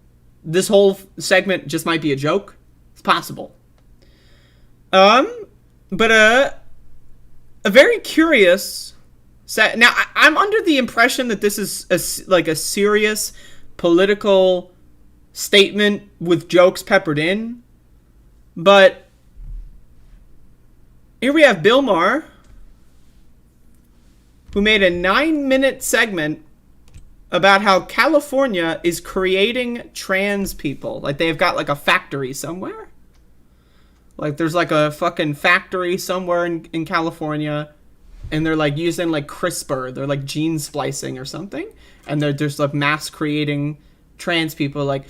This whole segment just might be a joke. It's possible. But a very curious... Now, I'm under the impression that this is a serious political statement with jokes peppered in. But here we have Bill Maher, who made a 9-minute segment about how California is creating trans people. Like, they've got like a factory somewhere. Like, there's like a fucking factory somewhere in California, and they're like using like CRISPR. They're like gene splicing or something, and they're just like mass creating trans people. Like,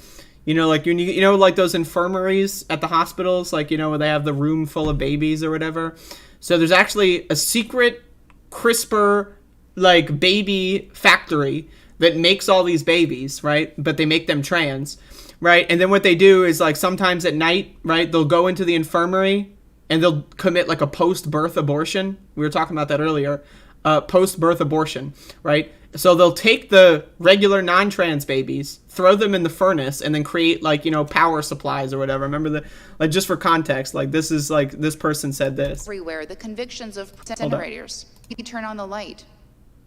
like like those infirmaries at the hospitals, like, where they have the room full of babies or whatever. So there's actually a secret CRISPR like baby factory that makes all these babies, right? But they make them trans, right? And then what they do is, like, sometimes at night, right, they'll go into the infirmary and they'll commit like a post-birth abortion. We were talking about that earlier. Post-birth abortion, right? So they'll take the regular non-trans babies, throw them in the furnace, and then create like, power supplies or whatever. Remember like, just for context, like, this is like, this person said this. Everywhere, the convictions of incinerators. You turn on the light.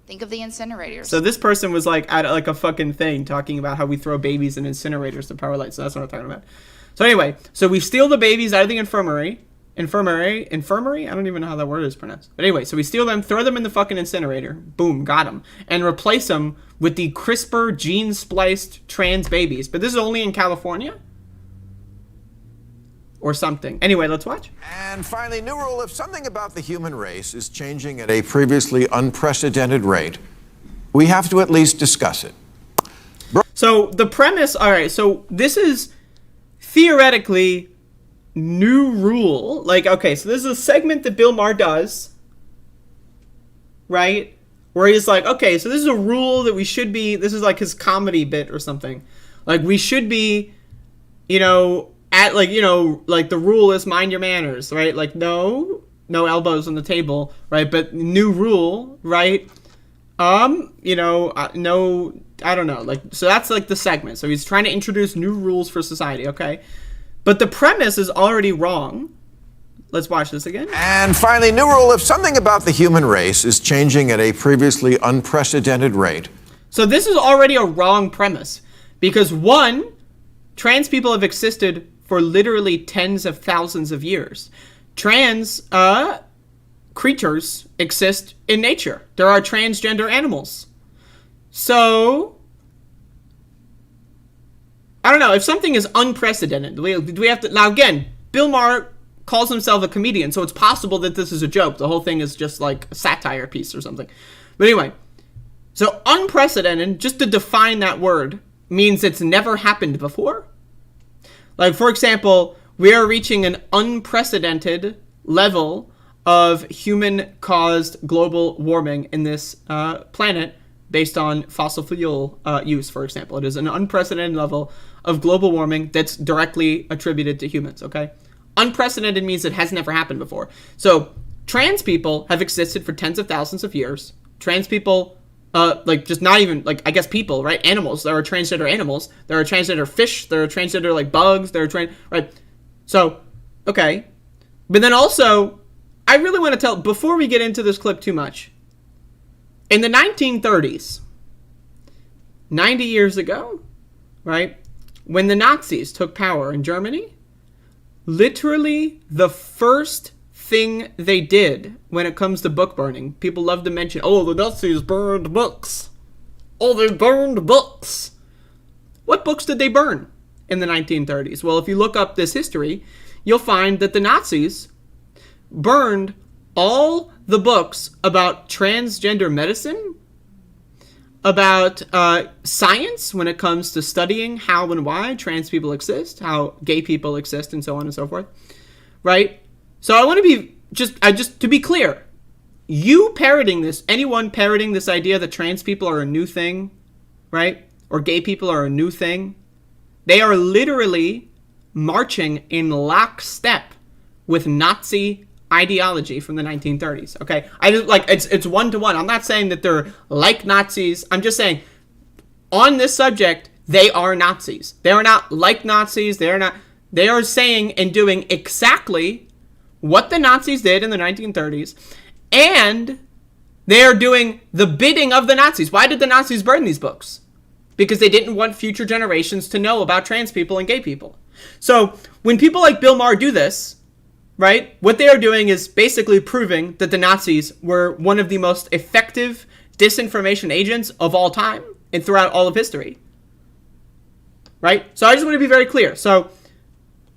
Think of the incinerators. So this person was like at like a fucking thing talking about how we throw babies in incinerators to power lights. So that's what I'm talking about. So anyway, so we steal the babies out of the infirmary. I don't even know how that word is pronounced. But anyway, so we steal them, throw them in the fucking incinerator. Boom, got them. And replace them with the CRISPR gene-spliced trans babies. But this is only in California? Or something. Anyway, let's watch. And finally, new rule: if something about the human race is changing at a previously unprecedented rate, we have to at least discuss it. So the premise, all right, so this is theoretically new rule. Like, okay, so this is a segment that Bill Maher does, right? Where he's like, okay, so this is a rule that we should be, this is like his comedy bit or something. Like, we should be, at like, like the rule is mind your manners, right? Like, no elbows on the table, right? But new rule, right? No, I don't know. Like, so that's like the segment. So he's trying to introduce new rules for society, okay? But the premise is already wrong. Let's watch this again. And finally, new rule: if something about the human race is changing at a previously unprecedented rate. So this is already a wrong premise. Because one, trans people have existed for literally tens of thousands of years. Trans creatures exist in nature. There are transgender animals. So, I don't know, if something is unprecedented, do we have to, now again, Bill Maher calls himself a comedian, so it's possible that this is a joke. The whole thing is just like a satire piece or something. But anyway, so unprecedented, just to define that word, means it's never happened before. Like, for example, we are reaching an unprecedented level of human-caused global warming in this planet based on fossil fuel use, for example. It is an unprecedented level of global warming that's directly attributed to humans, okay? Unprecedented means it has never happened before. So trans people have existed for tens of thousands of years. Trans people, like, just not even, like, I guess people, right? Animals. There are transgender animals. There are transgender fish. There are transgender, like, bugs. There are right? So, okay. But then also, I really want to tell, before we get into this clip too much, in the 1930s, 90 years ago, right, when the Nazis took power in Germany, literally the first thing they did when it comes to book burning, people love to mention, oh, the Nazis burned books. Oh, they burned books. What books did they burn in the 1930s? Well, if you look up this history, you'll find that the Nazis burned all the books about transgender medicine, about science when it comes to studying how and why trans people exist, how gay people exist, and so on and so forth, right? So I want to be, just to be clear, you parroting this, anyone parroting this idea that trans people are a new thing, right? Or gay people are a new thing, they are literally marching in lockstep with Nazi ideology from the 1930s, okay? I just, like, it's one-to-one. I'm not saying that they're like Nazis. I'm just saying, on this subject, they are Nazis. They are not like Nazis. They are saying and doing exactly what the Nazis did in the 1930s, and they are doing the bidding of the Nazis. Why did the Nazis burn these books? Because they didn't want future generations to know about trans people and gay people. So when people like Bill Maher do this, right, what they are doing is basically proving that the Nazis were one of the most effective disinformation agents of all time and throughout all of history. Right? So I just want to be very clear. So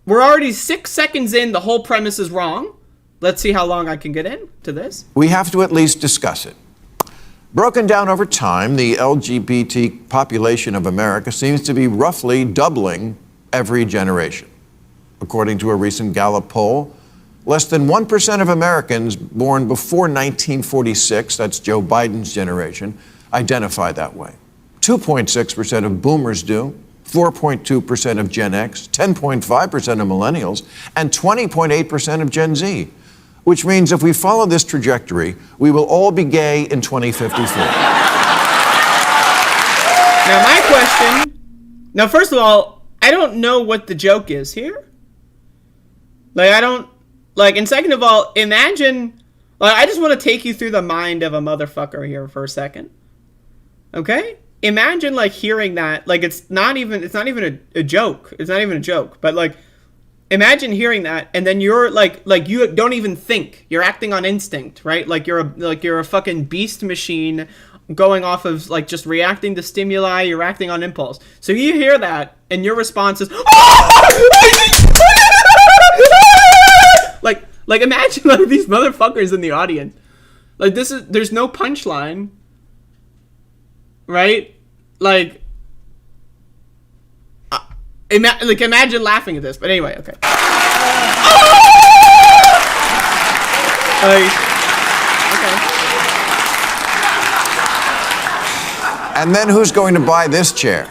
we're already 6 seconds in. The whole premise is wrong. Let's see how long I can get into this. We have to at least discuss it. Broken down over time, the LGBT population of America seems to be roughly doubling every generation. According to a recent Gallup poll, less than 1% of Americans born before 1946, that's Joe Biden's generation, identify that way. 2.6% of boomers do, 4.2% of Gen X, 10.5% of millennials, and 20.8% of Gen Z. Which means if we follow this trajectory, we will all be gay in 2054. Now, my question... Now, first of all, I don't know what the joke is here. Like, I don't... Like, and second of all, imagine... Like, I just want to take you through the mind of a motherfucker here for a second. Okay? imagine like hearing that. Like it's not even a joke. It's not even a joke. But like, imagine hearing that, and then you're like you don't even think. You're acting on instinct, right? Like you're a fucking beast machine, going off of like just reacting to stimuli. You're acting on impulse. So you hear that, and your response is, like imagine like these motherfuckers in the audience. Like there's no punchline, right? Like, imagine laughing at this. But anyway, okay. Okay. And then who's going to buy this chair?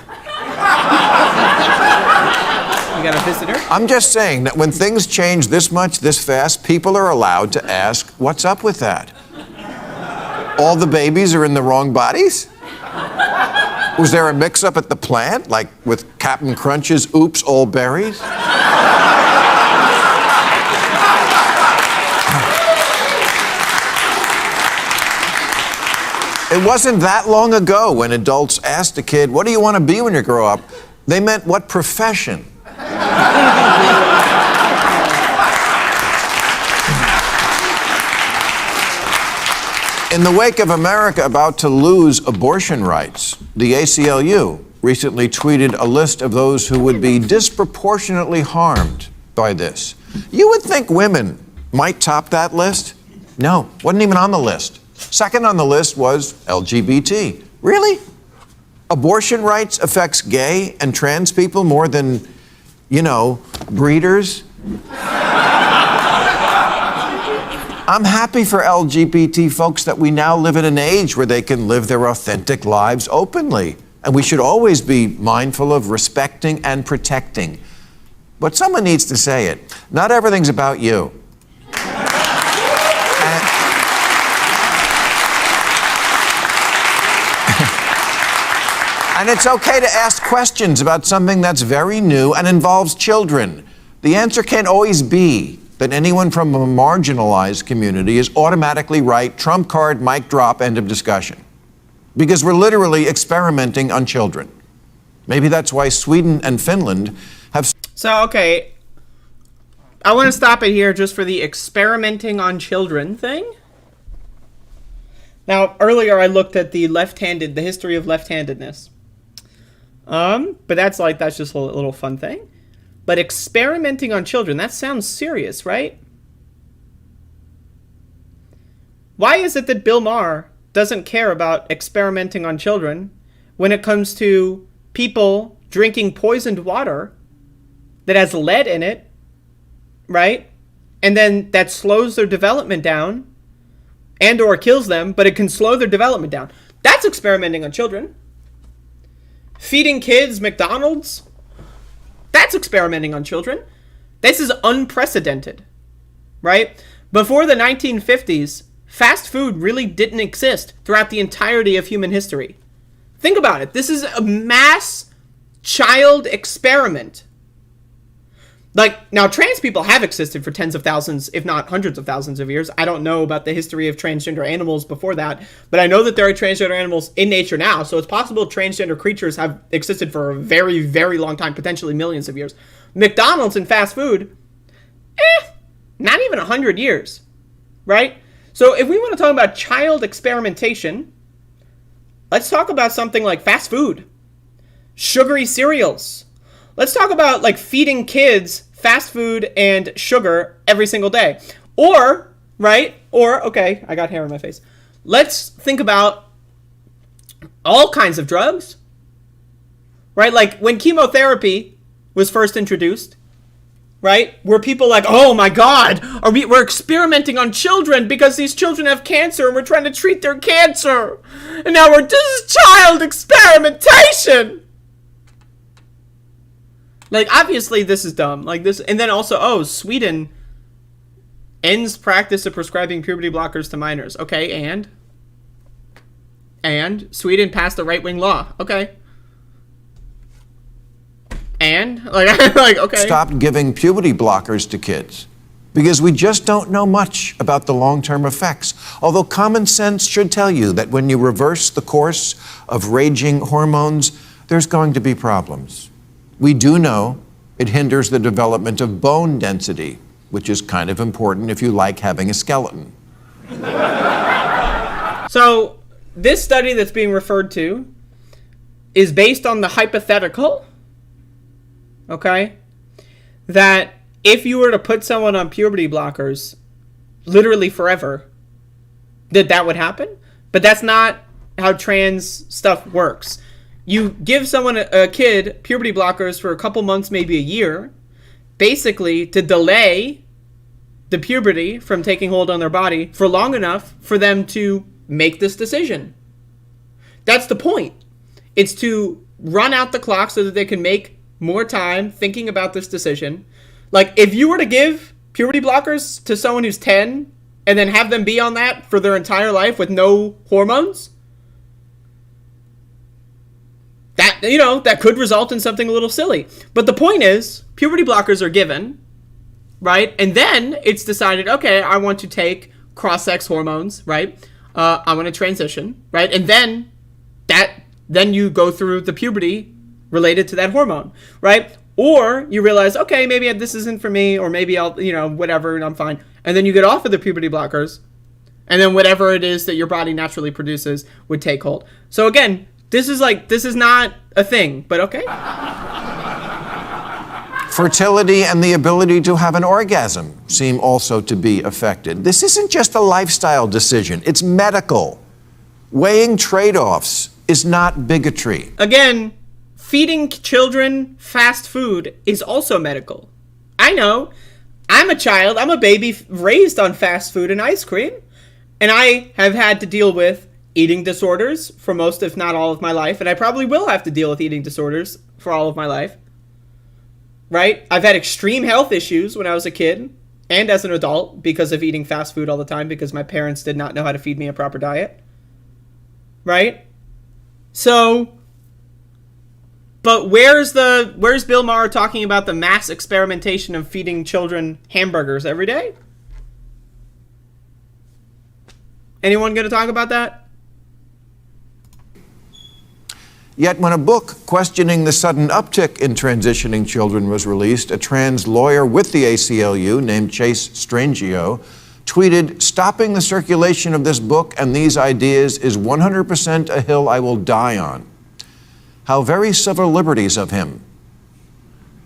You got a visitor? I'm just saying that when things change this much, this fast, people are allowed to ask, what's up with that? All the babies are in the wrong bodies? Was there a mix-up at the plant, like with Captain Crunch's Oops, All Berries? It wasn't that long ago when adults asked a kid, what do you want to be when you grow up? They meant, what profession? In the wake of America about to lose abortion rights, the ACLU recently tweeted a list of those who would be disproportionately harmed by this. You would think women might top that list? No, wasn't even on the list. Second on the list was LGBT. Really? Abortion rights affects gay and trans people more than, breeders? I'm happy for LGBT folks that we now live in an age where they can live their authentic lives openly. And we should always be mindful of respecting and protecting. But someone needs to say it. Not everything's about you. And it's okay to ask questions about something that's very new and involves children. The answer can't always be that anyone from a marginalized community is automatically right, trump card, mic drop, end of discussion. Because we're literally experimenting on children. Maybe that's why Sweden and Finland have... So, okay, I want to stop it here just for the experimenting on children thing. Now, earlier I looked at the history of left-handedness. But that's just a little fun thing. But experimenting on children, that sounds serious, right? Why is it that Bill Maher doesn't care about experimenting on children when it comes to people drinking poisoned water that has lead in it, right? And then that slows their development down and or kills them, but it can slow their development down. That's experimenting on children. Feeding kids McDonald's, that's experimenting on children. This is unprecedented, right? Before the 1950s, fast food really didn't exist throughout the entirety of human history. Think about it. This is a mass child experiment. Like, now trans people have existed for tens of thousands, if not hundreds of thousands of years. I don't know about the history of transgender animals before that, but I know that there are transgender animals in nature now, so it's possible transgender creatures have existed for a very, very long time, potentially millions of years. McDonald's and fast food, not even 100 years, right? So if we want to talk about child experimentation, let's talk about something like fast food, sugary cereals. Let's talk about like feeding kids fast food and sugar every single day. Or, right? Or, okay, I got hair on my face. Let's think about all kinds of drugs, right? Like when chemotherapy was first introduced, right? Were people like, oh my God, we're experimenting on children because these children have cancer and we're trying to treat their cancer. And now this is child experimentation. Like, obviously, this is dumb. Like, this, and then also, Sweden ends practice of prescribing puberty blockers to minors. Okay, and Sweden passed a right-wing law. Okay. And, like, okay. Stopped giving puberty blockers to kids. because we just don't know much about the long-term effects. Although common sense should tell you that when you reverse the course of raging hormones, there's going to be problems. We do know it hinders the development of bone density, which is kind of important if you like having a skeleton. So this study that's being referred to is based on the hypothetical, okay, that if you were to put someone on puberty blockers literally forever, that would happen. But that's not how trans stuff works. You give someone, a kid, puberty blockers for a couple months, maybe a year, basically to delay the puberty from taking hold on their body for long enough for them to make this decision. That's the point. It's to run out the clock so that they can make more time thinking about this decision. Like, if you were to give puberty blockers to someone who's 10 and then have them be on that for their entire life with no hormones, that, you know, that could result in something a little silly. But the point is, puberty blockers are given, right? And then it's decided, okay, I want to take cross-sex hormones, right? I want to transition, right? And then you go through the puberty related to that hormone, right? Or you realize, okay, maybe this isn't for me, or maybe I'll, you know, whatever, and I'm fine. And then you get off of the puberty blockers, and then whatever it is that your body naturally produces would take hold. So again, this is not a thing, but okay. Fertility and the ability to have an orgasm seem also to be affected. This isn't just a lifestyle decision, it's medical. Weighing trade-offs is not bigotry. Again, feeding children fast food is also medical. I know. I'm a child, I'm a baby raised on fast food and ice cream, and I have had to deal with eating disorders for most, if not all, of my life, and I probably will have to deal with eating disorders for all of my life. Right? I've had extreme health issues when I was a kid and as an adult because of eating fast food all the time because my parents did not know how to feed me a proper diet. Right? So, but where's Bill Maher talking about the mass experimentation of feeding children hamburgers every day? Anyone going to talk about that? Yet when a book questioning the sudden uptick in transitioning children was released, a trans lawyer with the ACLU named Chase Strangio tweeted, "Stopping the circulation of this book and these ideas is 100% a hill I will die on." How very civil liberties of him.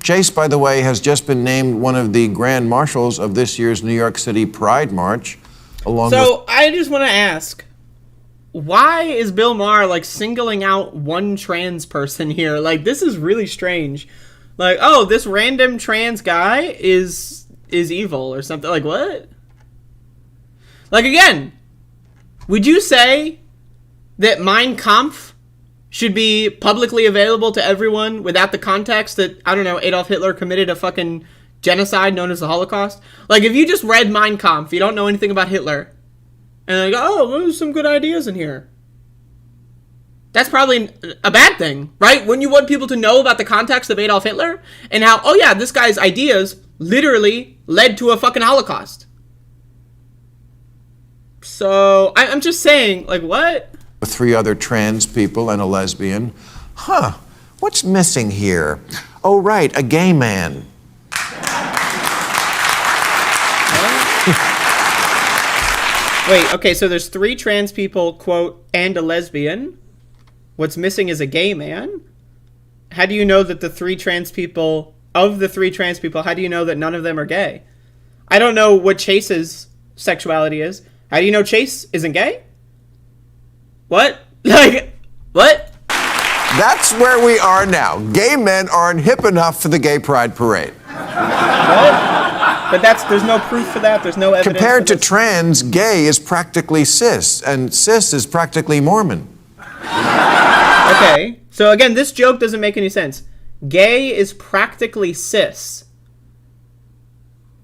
Chase, by the way, has just been named one of the grand marshals of this year's New York City Pride March. I just want to ask, why is Bill Maher like singling out one trans person here? Like, this is really strange. Like, oh, this random trans guy is evil or something. Like, what? Like, again, would you say that Mein Kampf should be publicly available to everyone without the context that, I don't know, Adolf Hitler committed a fucking genocide known as the Holocaust? Like, if you just read Mein Kampf, you don't know anything about Hitler, and they go, oh, there's some good ideas in here, that's probably a bad thing, right? Wouldn't you want people to know about the context of Adolf Hitler and how, oh yeah, this guy's ideas literally led to a fucking Holocaust? So I'm just saying, like, what? 3 other trans people and a lesbian. What's missing here? Oh, right, a gay man. Wait, okay, so there's 3 trans people, quote, and a lesbian. What's missing is a gay man? How do you know that the 3 trans people, of the 3 trans people, how do you know that none of them are gay? I don't know what Chase's sexuality is. How do you know Chase isn't gay? What? Like, what? That's where we are now. Gay men aren't hip enough for the gay pride parade. What? But there's no proof for that. There's no evidence. Compared to trans, gay is practically cis, and cis is practically Mormon. Okay. So again, this joke doesn't make any sense. Gay is practically cis.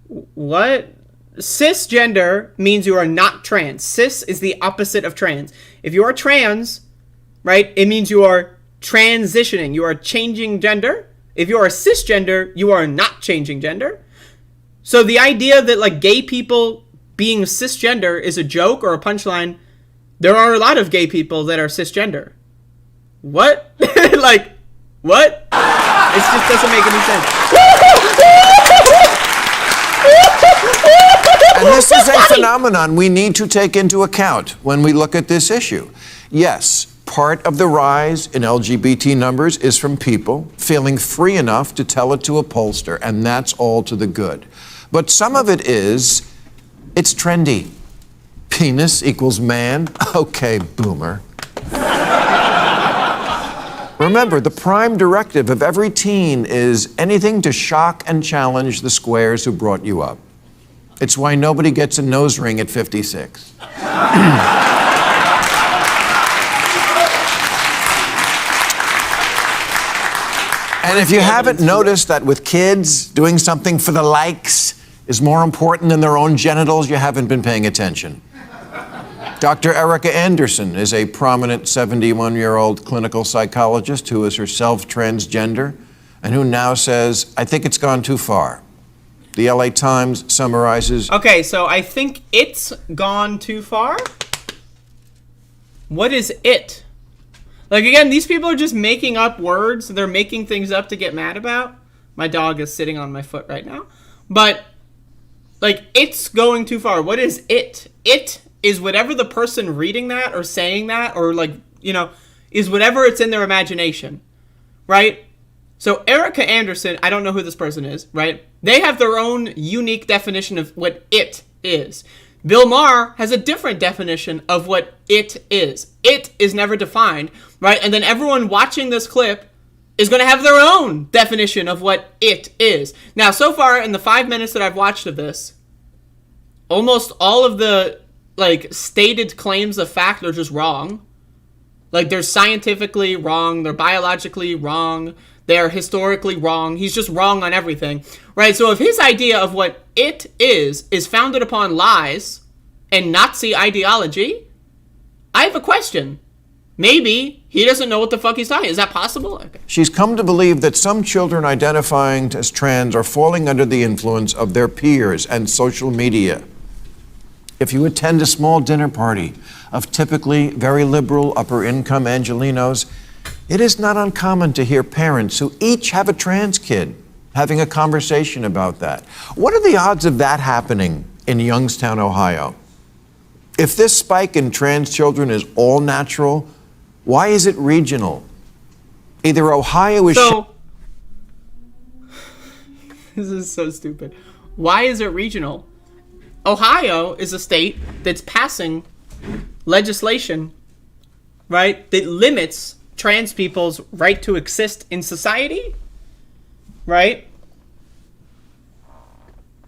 What? Cisgender means you are not trans. Cis is the opposite of trans. If you are trans, right, it means you are transitioning. You are changing gender. If you are cisgender, you are not changing gender. So the idea that like gay people being cisgender is a joke or a punchline, there are a lot of gay people that are cisgender. What? Like, what? It just doesn't make any sense. And this is a phenomenon we need to take into account when we look at this issue. Yes, part of the rise in LGBT numbers is from people feeling free enough to tell it to a pollster, and that's all to the good. But some of it is, it's trendy. Penis equals man? Okay, boomer. Remember, the prime directive of every teen is anything to shock and challenge the squares who brought you up. It's why nobody gets a nose ring at 56. And if you haven't noticed that with kids, doing something for the likes is more important than their own genitals, you haven't been paying attention. Dr. Erica Anderson is a prominent 71-year-old clinical psychologist who is herself transgender and who now says, I think it's gone too far. The LA Times summarizes... Okay, so I think it's gone too far. What is it? Like, again, these people are just making up words. They're making things up to get mad about. My dog is sitting on my foot right now. But, like, it's going too far. What is it? It is whatever the person reading that or saying that or, like, you know, is whatever it's in their imagination, right? So Erica Anderson, I don't know who this person is, right? They have their own unique definition of what it is. Bill Maher has a different definition of what it is. It is never defined, right? And then everyone watching this clip is going to have their own definition of what it is. Now, so far in the 5 minutes that I've watched of this, almost all of the like stated claims of fact are just wrong. Like they're scientifically wrong, they're biologically wrong, they're historically wrong. He's just wrong on everything, right? So if his idea of what it is founded upon lies and Nazi ideology, I have a question. Maybe he doesn't know what the fuck he's talking. Is that possible? Okay. She's come to believe that some children identifying as trans are falling under the influence of their peers and social media. If you attend a small dinner party of typically very liberal upper-income Angelenos, it is not uncommon to hear parents who each have a trans kid having a conversation about that. What are the odds of that happening in Youngstown, Ohio? If this spike in trans children is all natural, why is it regional? Either Ohio is... This is so stupid. Why is it regional? Ohio is a state that's passing legislation, right, that limits trans people's right to exist in society, right?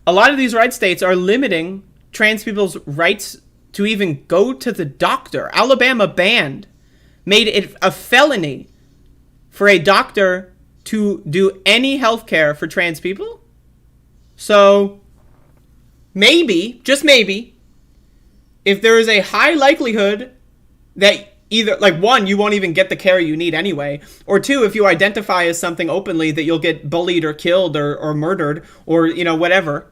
A lot of these red states are limiting trans people's rights to even go to the doctor. Alabama made it a felony for a doctor to do any health care for trans people. So maybe, just maybe, if there is a high likelihood that either, like, one, you won't even get the care you need anyway, or two, if you identify as something openly, that you'll get bullied or killed or murdered or, you know, whatever,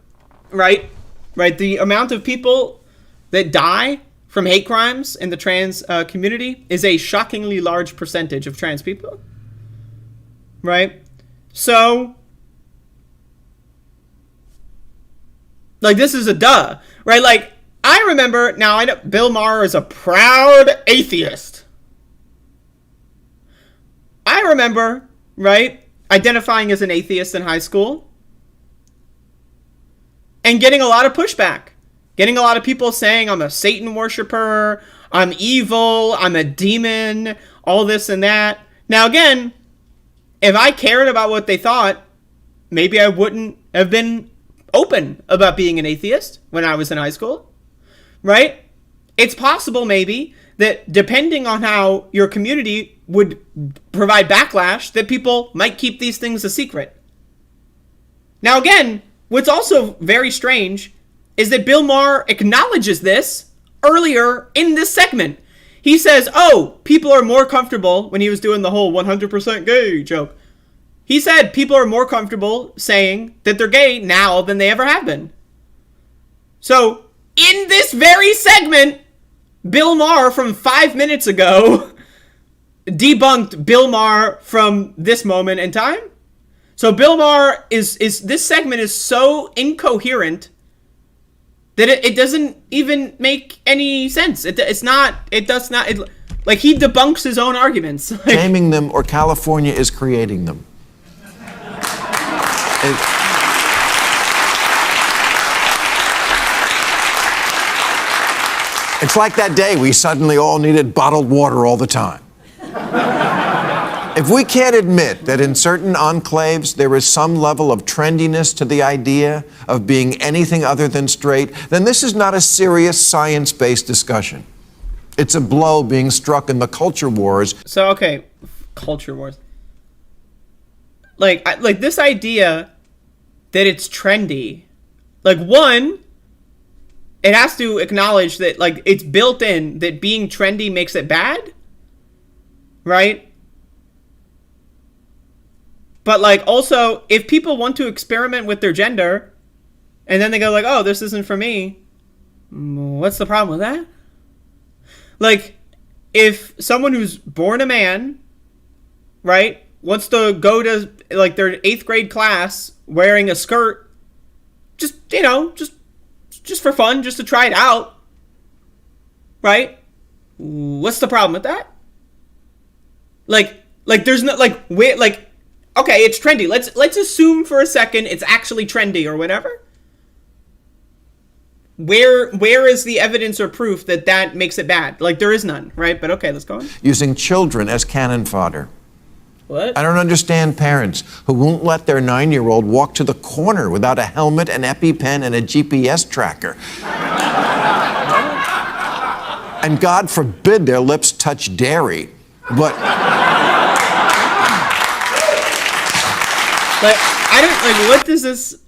right? Right? The amount of people that die from hate crimes in the trans community is a shockingly large percentage of trans people, right? So, like, this is a duh, right? Like, I remember, now I know Bill Maher is a proud atheist. I remember, right, identifying as an atheist in high school and getting a lot of pushback. Getting a lot of people saying I'm a Satan worshiper, I'm evil, I'm a demon, all this and that. Now again, if I cared about what they thought, maybe I wouldn't have been open about being an atheist when I was in high school, right? It's possible maybe that depending on how your community would provide backlash, that people might keep these things a secret. Now again, what's also very strange is that Bill Maher acknowledges this earlier in this segment. He says, oh, people are more comfortable, when he was doing the whole 100% gay joke, He said people are more comfortable saying that they're gay now than they ever have been. So, in this very segment, Bill Maher from 5 minutes ago debunked Bill Maher from this moment in time. So Bill Maher is this segment is so incoherent that it doesn't even make any sense. Like he debunks his own arguments. Shaming them, or California is creating them. It's like that day we suddenly all needed bottled water all the time. If we can't admit that in certain enclaves there is some level of trendiness to the idea of being anything other than straight, then this is not a serious science-based discussion. It's a blow being struck in the culture wars. So, okay, culture wars. Like this idea that it's trendy. Like, one, it has to acknowledge that, like, it's built in that being trendy makes it bad, right? But, like, also, if people want to experiment with their gender, and then they go, like, oh, this isn't for me, what's the problem with that? Like, if someone who's born a man, right, wants to go to, like, their 8th grade class wearing a skirt, just for fun, just to try it out, right? What's the problem with that? Like, there's no, like, okay, it's trendy. Let's assume for a second it's actually trendy or whatever. Where is the evidence or proof that makes it bad? Like, there is none, right? But okay, let's go on. Using children as cannon fodder. What? I don't understand parents who won't let their 9-year-old walk to the corner without a helmet, an EpiPen, and a GPS tracker. And God forbid their lips touch dairy, but... Like, I don't, like, what does this...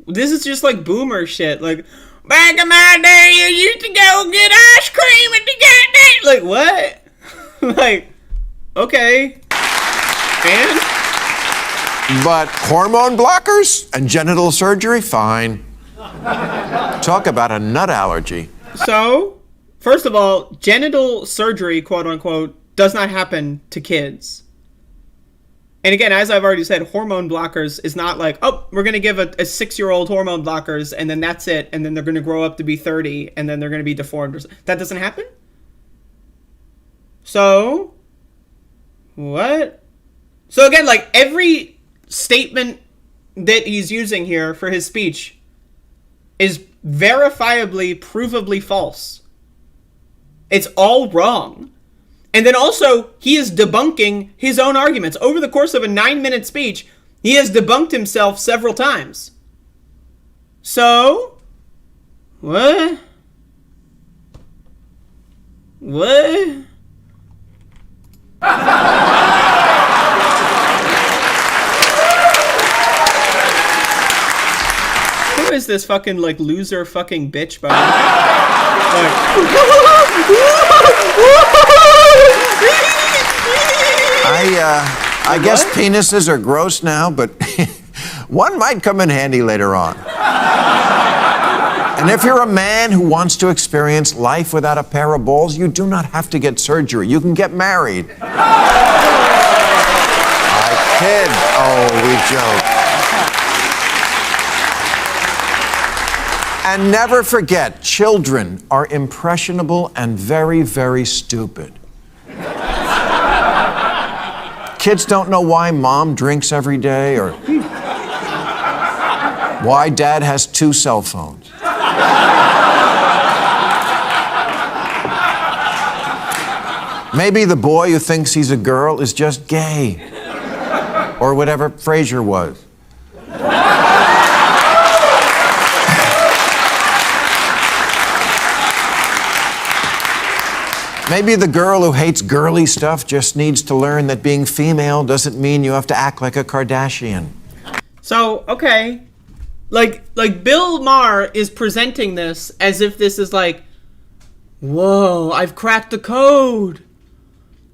This is just, like, boomer shit. Like, back in my day, you used to go get ice cream at the goddamn... Like, what? Like, okay. And? But hormone blockers and genital surgery, fine. Talk about a nut allergy. So, first of all, genital surgery, quote unquote, does not happen to kids. And again, as I've already said, hormone blockers is not like, oh, we're going to give a 6-year-old hormone blockers and then that's it. And then they're going to grow up to be 30 and then they're going to be deformed. That doesn't happen? So, what? So again, like, every statement that he's using here for his speech is verifiably, provably false. It's all wrong. And then also, he is debunking his own arguments. Over the course of a 9-minute speech, he has debunked himself several times. So, what? What? Who is this fucking, like, loser fucking bitch, by the way? I guess penises are gross now, but one might come in handy later on. And if you're a man who wants to experience life without a pair of balls, you do not have to get surgery. You can get married. I kid. Oh, we joke. And never forget, children are impressionable and very, very stupid. Kids don't know why mom drinks every day or why dad has 2 cell phones. Maybe the boy who thinks he's a girl is just gay, or whatever Frasier was. Maybe the girl who hates girly stuff just needs to learn that being female doesn't mean you have to act like a Kardashian. So, okay. Like Bill Maher is presenting this as if this is like, whoa, I've cracked the code.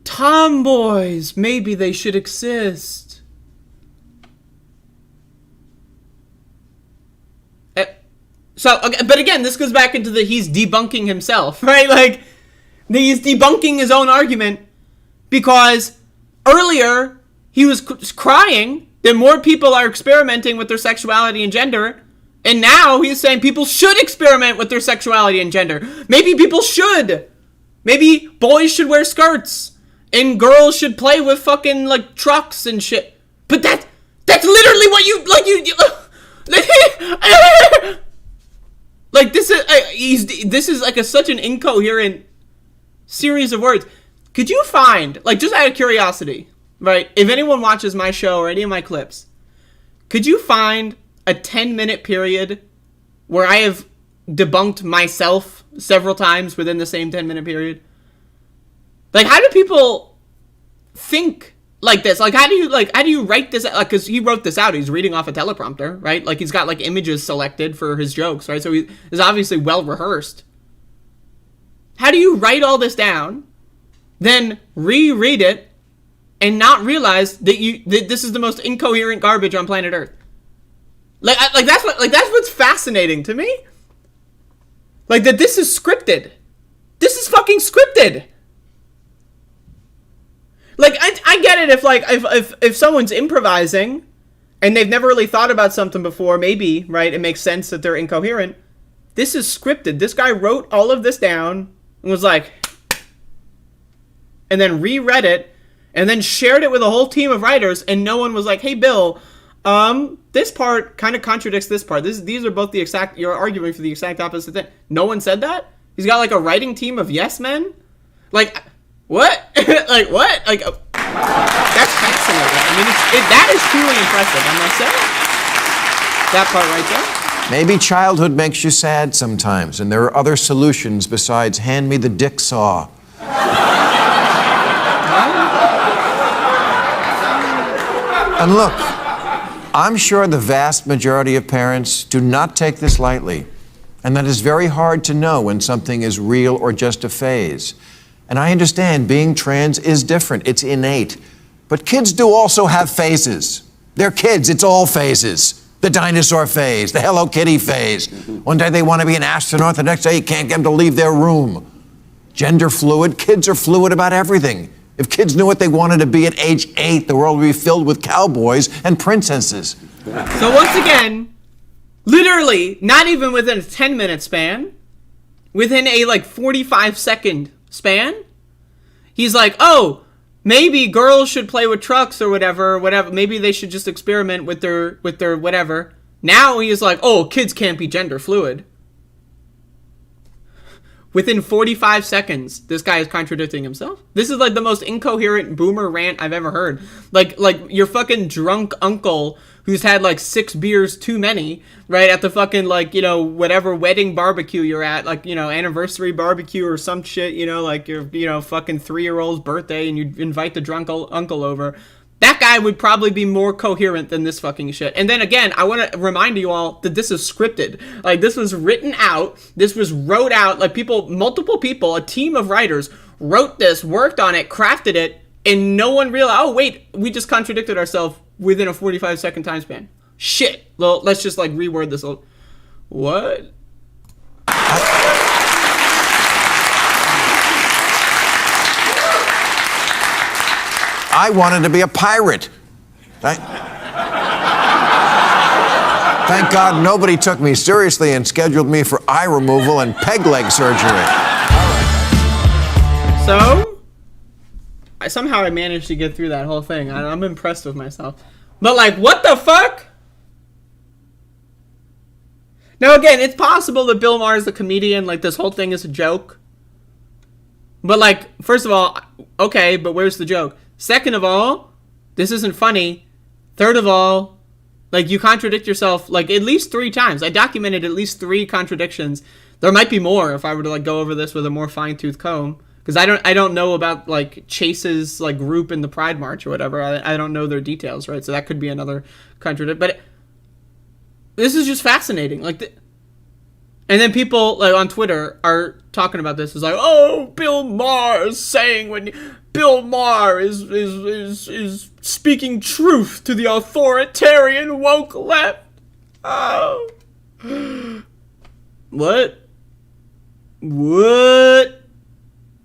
Tomboys, maybe they should exist. So, but again, this goes back into he's debunking himself, right? Like, he's debunking his own argument because earlier he was crying that more people are experimenting with their sexuality and gender, and now he's saying people should experiment with their sexuality and gender. Maybe people should. Maybe boys should wear skirts and girls should play with fucking like trucks and shit. But that's literally what you like this is like such an incoherent series of words. Could you find, like, just out of curiosity, right, if anyone watches my show or any of my clips, could you find a 10-minute period where I have debunked myself several times within the same 10-minute period? Like, how do people think like this? Like, how do you write this? Like, because he wrote this out. He's reading off a teleprompter, right? Like, he's got, like, images selected for his jokes, right? So he is obviously well-rehearsed. How do you write all this down, then reread it, and not realize that this is the most incoherent garbage on planet Earth? That's what's fascinating to me. Like, that this is scripted. This is fucking scripted. Like, I get it if someone's improvising and they've never really thought about something before, maybe, right, it makes sense that they're incoherent. This is scripted. This guy wrote all of this down and was like, and then reread it and then shared it with a whole team of writers, and no one was like, hey, Bill, this part kind of contradicts this part. These are both you're arguing for the exact opposite thing. No one said that? He's got like a writing team of yes men? Like, what? Like, what? Like, that's fascinating. I mean, that is truly impressive, I must say. That part right there. Maybe childhood makes you sad sometimes, and there are other solutions besides hand me the dick saw. And look, I'm sure the vast majority of parents do not take this lightly, and that it's very hard to know when something is real or just a phase. And I understand being trans is different, it's innate. But kids do also have phases. They're kids, it's all phases. The dinosaur phase, the Hello Kitty phase. One day they want to be an astronaut, the next day you can't get them to leave their room. Gender fluid, kids are fluid about everything. If kids knew what they wanted to be at age 8, the world would be filled with cowboys and princesses. So once again, literally, not even within a 10-minute span, within a 45-second span, he's like, oh, maybe girls should play with trucks or whatever. Maybe they should just experiment with their whatever. Now he's like, oh, kids can't be gender fluid. Within 45 seconds, this guy is contradicting himself. This is like the most incoherent boomer rant I've ever heard. Like your fucking drunk uncle who's had 6 beers too many, right, at the fucking whatever wedding barbecue you're at, anniversary barbecue or some shit, your fucking 3-year-old's birthday, and you invite the drunk uncle over. That guy would probably be more coherent than this fucking shit. And then again, I want to remind you all that this is scripted. Like, this was written out. This was wrote out. Multiple people, a team of writers wrote this, worked on it, crafted it, and no one realized, oh, wait, we just contradicted ourselves within a 45-second time span. Shit. Well, let's just, reword this. What? I wanted to be a pirate. Thank God nobody took me seriously and scheduled me for eye removal and peg leg surgery. So, somehow I managed to get through that whole thing. I'm impressed with myself. But, what the fuck? Now, again, it's possible that Bill Maher is the comedian. This whole thing is a joke. But, first of all, okay, but where's the joke? Second of all, this isn't funny. Third of all, you contradict yourself, at least 3 times. I documented at least 3 contradictions. There might be more if I were to, go over this with a more fine-tooth comb. Because I don't know about, Chase's, group in the Pride March or whatever. I don't know their details, right? So that could be another contradiction. But this is just fascinating. And then people, on Twitter are talking about this. It's oh, Bill Maher is saying Bill Maher is speaking truth to the authoritarian woke left. Oh. What?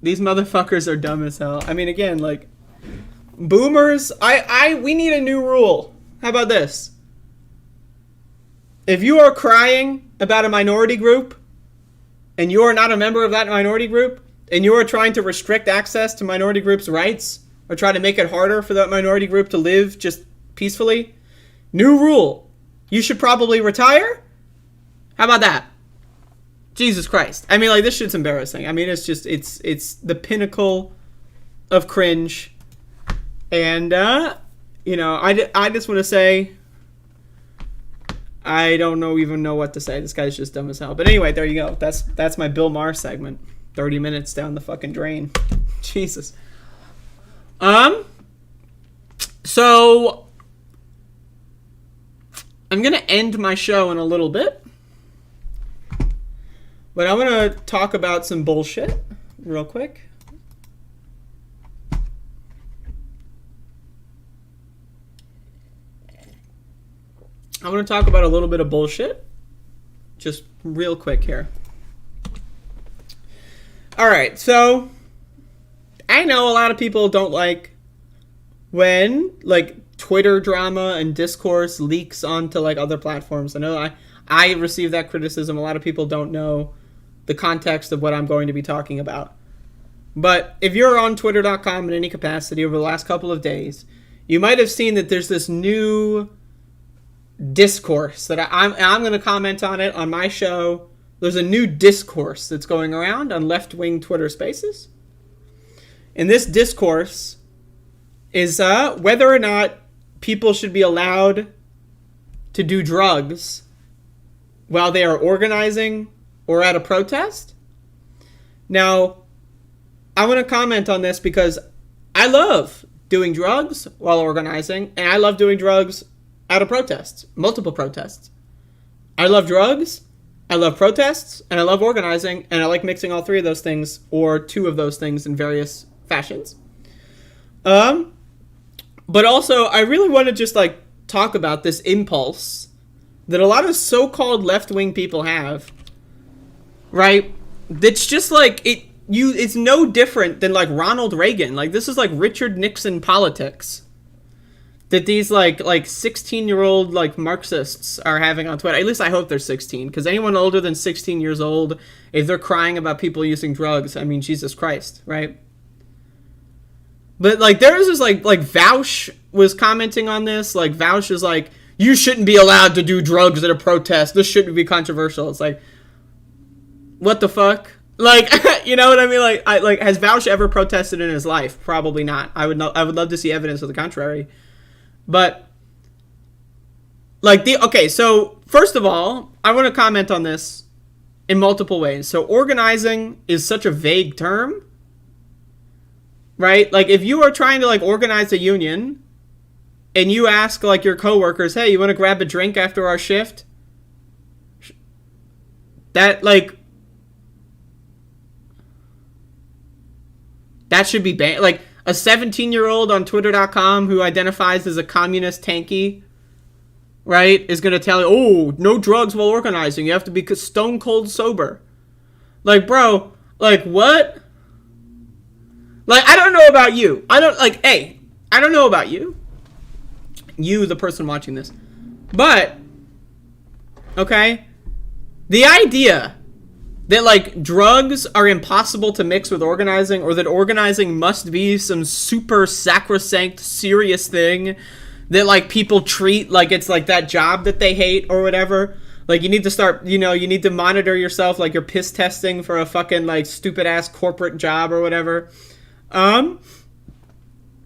These motherfuckers are dumb as hell. I mean, again, like, boomers, we need a new rule. How about this? If you are crying about a minority group, and you are not a member of that minority group, and you are trying to restrict access to minority groups' rights, or try to make it harder for that minority group to live just peacefully, new rule. You should probably retire? How about that? Jesus Christ. I mean, like, this shit's embarrassing. I mean, it's just, it's the pinnacle of cringe. And, you know, I just want to say, I don't even know what to say. This guy's just dumb as hell. But anyway, there you go. That's my Bill Maher segment. 30 minutes down the fucking drain. Jesus. So, I'm going to end my show in a little bit. But I'm going to talk about some bullshit real quick. I'm going to talk about a little bit of bullshit. Just real quick here. Alright, so I know a lot of people don't like when, like, Twitter drama and discourse leaks onto, like, other platforms. I know I receive that criticism. A lot of people don't know the context of what I'm going to be talking about. But if you're on Twitter.com in any capacity over the last couple of days, you might have seen that there's this new discourse that I'm going to comment on it on my show. There's a new discourse that's going around on left-wing Twitter spaces. And this discourse is whether or not people should be allowed to do drugs while they are organizing or at a protest. Now, I want to comment on this because I love doing drugs while organizing, and I love doing drugs at a protest, multiple protests. I love drugs, I love protests, and I love organizing, and I like mixing all three of those things, or two of those things in various fashions. But also, I really want to just, like, talk about this impulse that a lot of so-called left-wing people have, right? That's just, like, it's no different than, like, Ronald Reagan. Like, this is, like, Richard Nixon politics that these, like 16-year-old, like, Marxists are having on Twitter. At least I hope they're 16, because anyone older than 16 years old, if they're crying about people using drugs, I mean, Jesus Christ, right? But, like, there is this, like Vaush was commenting on this. Like, Vaush is like, you shouldn't be allowed to do drugs at a protest. This shouldn't be controversial. It's like, what the fuck? Like, you know what I mean? Like, has Vaush ever protested in his life? Probably not. I would love to see evidence of the contrary. But, like, okay, so, first of all, I want to comment on this in multiple ways. So, organizing is such a vague term, right? Like, if you are trying to, like, organize a union, and you ask, like, your coworkers, hey, you want to grab a drink after our shift? That, like, that should be banned. Like, a 17-year-old on Twitter.com who identifies as a communist tanky, right, is going to tell you, oh, no drugs while organizing. You have to be stone cold sober. Like, bro, like, what? Like, I don't know about you. I don't know about you. You, the person watching this. But, okay, the idea that, like, drugs are impossible to mix with organizing, or that organizing must be some super sacrosanct, serious thing that, like, people treat like it's, like, that job that they hate or whatever. Like, you need to start, you know, you need to monitor yourself like you're piss testing for a fucking, like, stupid-ass corporate job or whatever.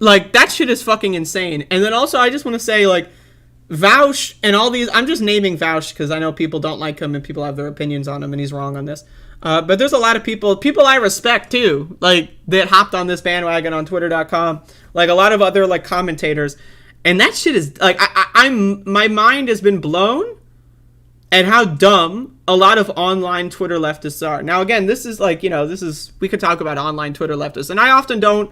Like, that shit is fucking insane. And then also, I just want to say, like, Vaush and all these, I'm just naming Vaush because I know people don't like him and people have their opinions on him and he's wrong on this. But there's a lot of people I respect too, like, that hopped on this bandwagon on Twitter.com. Like, a lot of other, like, commentators. And that shit is, like, my mind has been blown at how dumb a lot of online Twitter leftists are. Now, again, this is, like, you know, we could talk about online Twitter leftists. And I often don't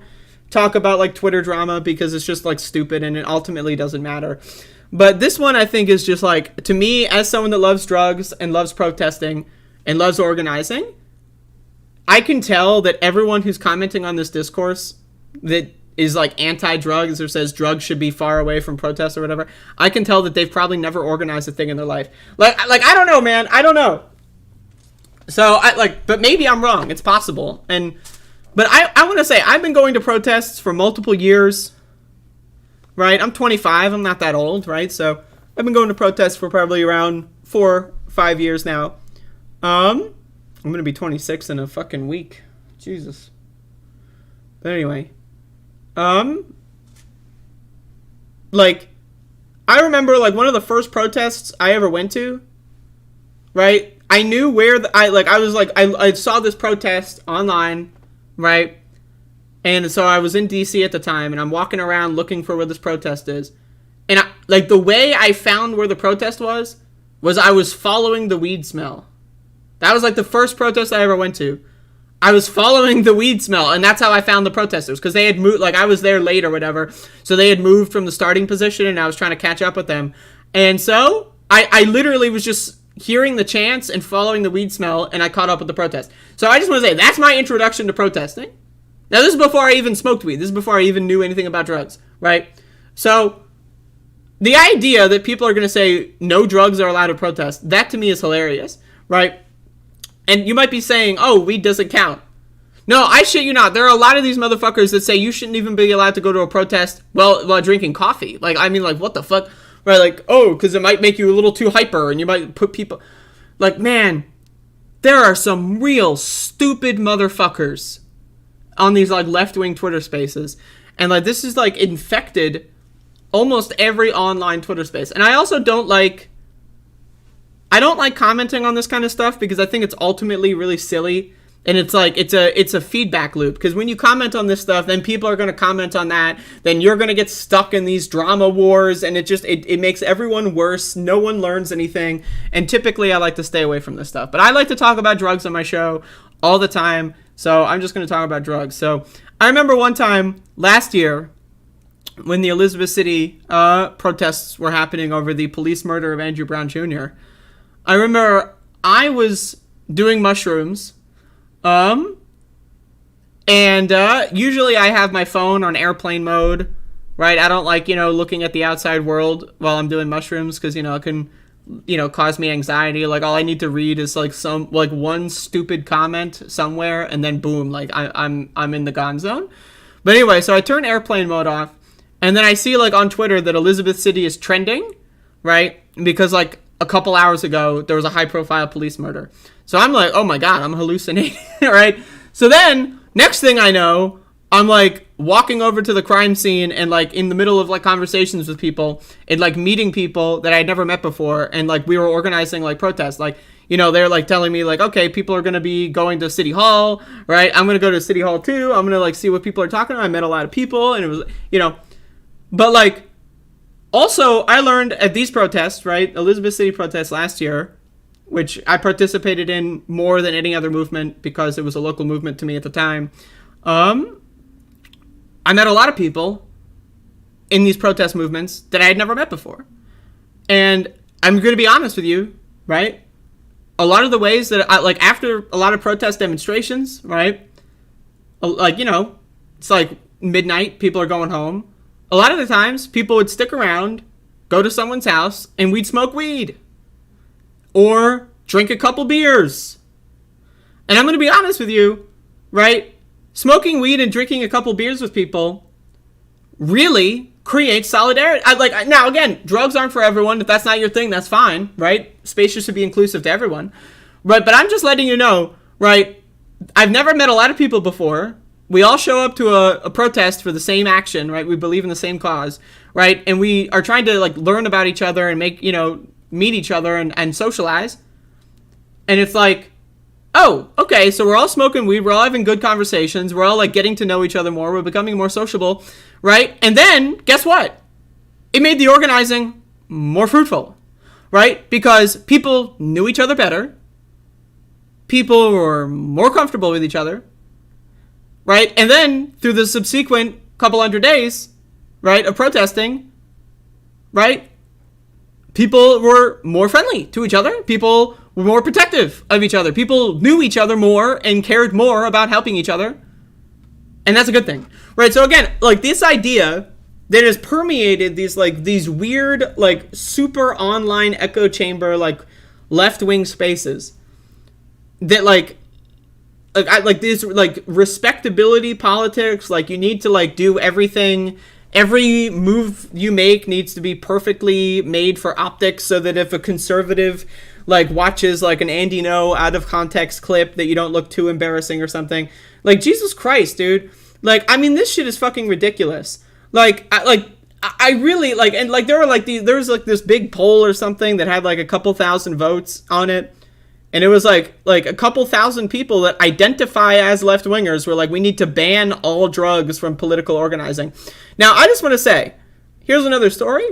talk about, like, Twitter drama because it's just, like, stupid and it ultimately doesn't matter. But this one, I think, is just, like, to me, as someone that loves drugs and loves protesting, and loves organizing, I can tell that everyone who's commenting on this discourse that is like anti-drugs or says drugs should be far away from protests or whatever, I can tell that they've probably never organized a thing in their life. Like I don't know, man. I don't know. So but maybe I'm wrong. It's possible. But I want to say I've been going to protests for multiple years. Right? I'm 25. I'm not that old, right? So I've been going to protests for probably around 4-5 years now. I'm going to be 26 in a fucking week. Jesus. But anyway, like, I remember, like, one of the first protests I ever went to, right? I knew where I saw this protest online, right? And so I was in DC at the time, and I'm walking around looking for where this protest is. And the way I found where the protest was I was following the weed smell. That was like the first protest I ever went to. I was following the weed smell, and that's how I found the protesters, because they had moved, like I was there late or whatever, so they had moved from the starting position, and I was trying to catch up with them. And so I literally was just hearing the chants and following the weed smell, and I caught up with the protest. So I just want to say, that's my introduction to protesting. Now, this is before I even smoked weed. This is before I even knew anything about drugs, right? So the idea that people are going to say no drugs are allowed to protest, that to me is hilarious, right? And you might be saying, oh, weed doesn't count. No, I shit you not. There are a lot of these motherfuckers that say you shouldn't even be allowed to go to a protest while drinking coffee. Like, I mean, like, what the fuck? Right, like, oh, because it might make you a little too hyper and you might put people... Like, man, there are some real stupid motherfuckers on these, like, left-wing Twitter spaces. And, like, this is, like, infected almost every online Twitter space. And I also don't like commenting on this kind of stuff because I think it's ultimately really silly, and it's like it's a feedback loop, because when you comment on this stuff, then people are going to comment on that, then you're going to get stuck in these drama wars, and it makes everyone worse. No one learns anything, and typically I like to stay away from this stuff. But I like to talk about drugs on my show all the time, so I'm just going to talk about drugs. So I remember one time last year when the Elizabeth City protests were happening over the police murder of Andrew Brown Jr., I remember I was doing mushrooms, and usually I have my phone on airplane mode, right? I don't like, looking at the outside world while I'm doing mushrooms because, it can, cause me anxiety. Like, all I need to read is, like, one stupid comment somewhere, and then boom, like, I'm in the gone zone. But anyway, so I turn airplane mode off, and then I see, like, on Twitter that Elizabeth City is trending, right? Because, like, a couple hours ago, there was a high-profile police murder. So I'm like, oh my God, I'm hallucinating, right? So then, next thing I know, I'm like walking over to the crime scene and like in the middle of like conversations with people and like meeting people that I'd never met before. And like we were organizing like protests. Like, they're like telling me like, okay, people are going to be going to City Hall, right? I'm going to go to City Hall too. I'm going to like see what people are talking about. I met a lot of people and it was, but like, also, I learned at these protests, right, Elizabeth City protests last year, which I participated in more than any other movement because it was a local movement to me at the time. I met a lot of people in these protest movements that I had never met before. And I'm going to be honest with you, right? A lot of the ways that after a lot of protest demonstrations, right? Like, it's like midnight, people are going home. A lot of the times, people would stick around, go to someone's house, and we'd smoke weed. Or drink a couple beers. And I'm going to be honest with you, right? Smoking weed and drinking a couple beers with people really creates solidarity. Now, again, drugs aren't for everyone. If that's not your thing, that's fine, right? Spaces should be inclusive to everyone. Right? But I'm just letting you know, right? I've never met a lot of people before. We all show up to a protest for the same action, right? We believe in the same cause, right? And we are trying to like learn about each other and make, meet each other and socialize. And it's like, oh, okay, so we're all smoking weed. We're all having good conversations. We're all like getting to know each other more. We're becoming more sociable, right? And then guess what? It made the organizing more fruitful, right? Because people knew each other better. People were more comfortable with each other. Right? And then through the subsequent couple hundred days, right, of protesting, right, people were more friendly to each other. People were more protective of each other. People knew each other more and cared more about helping each other. And that's a good thing, right? So again, like this idea that has permeated these weird, like super online echo chamber, like left-wing spaces that like these like respectability politics, like you need to like do everything. Every move you make needs to be perfectly made for optics so that if a conservative like watches like an Andy No out of context clip that you don't look too embarrassing or something. Like, Jesus Christ, dude. Like, I mean, this shit is fucking ridiculous. I really like, and like there was like this big poll or something that had like a couple thousand votes on it. And it was like a couple thousand people that identify as left-wingers were like, we need to ban all drugs from political organizing. Now, I just want to say, here's another story.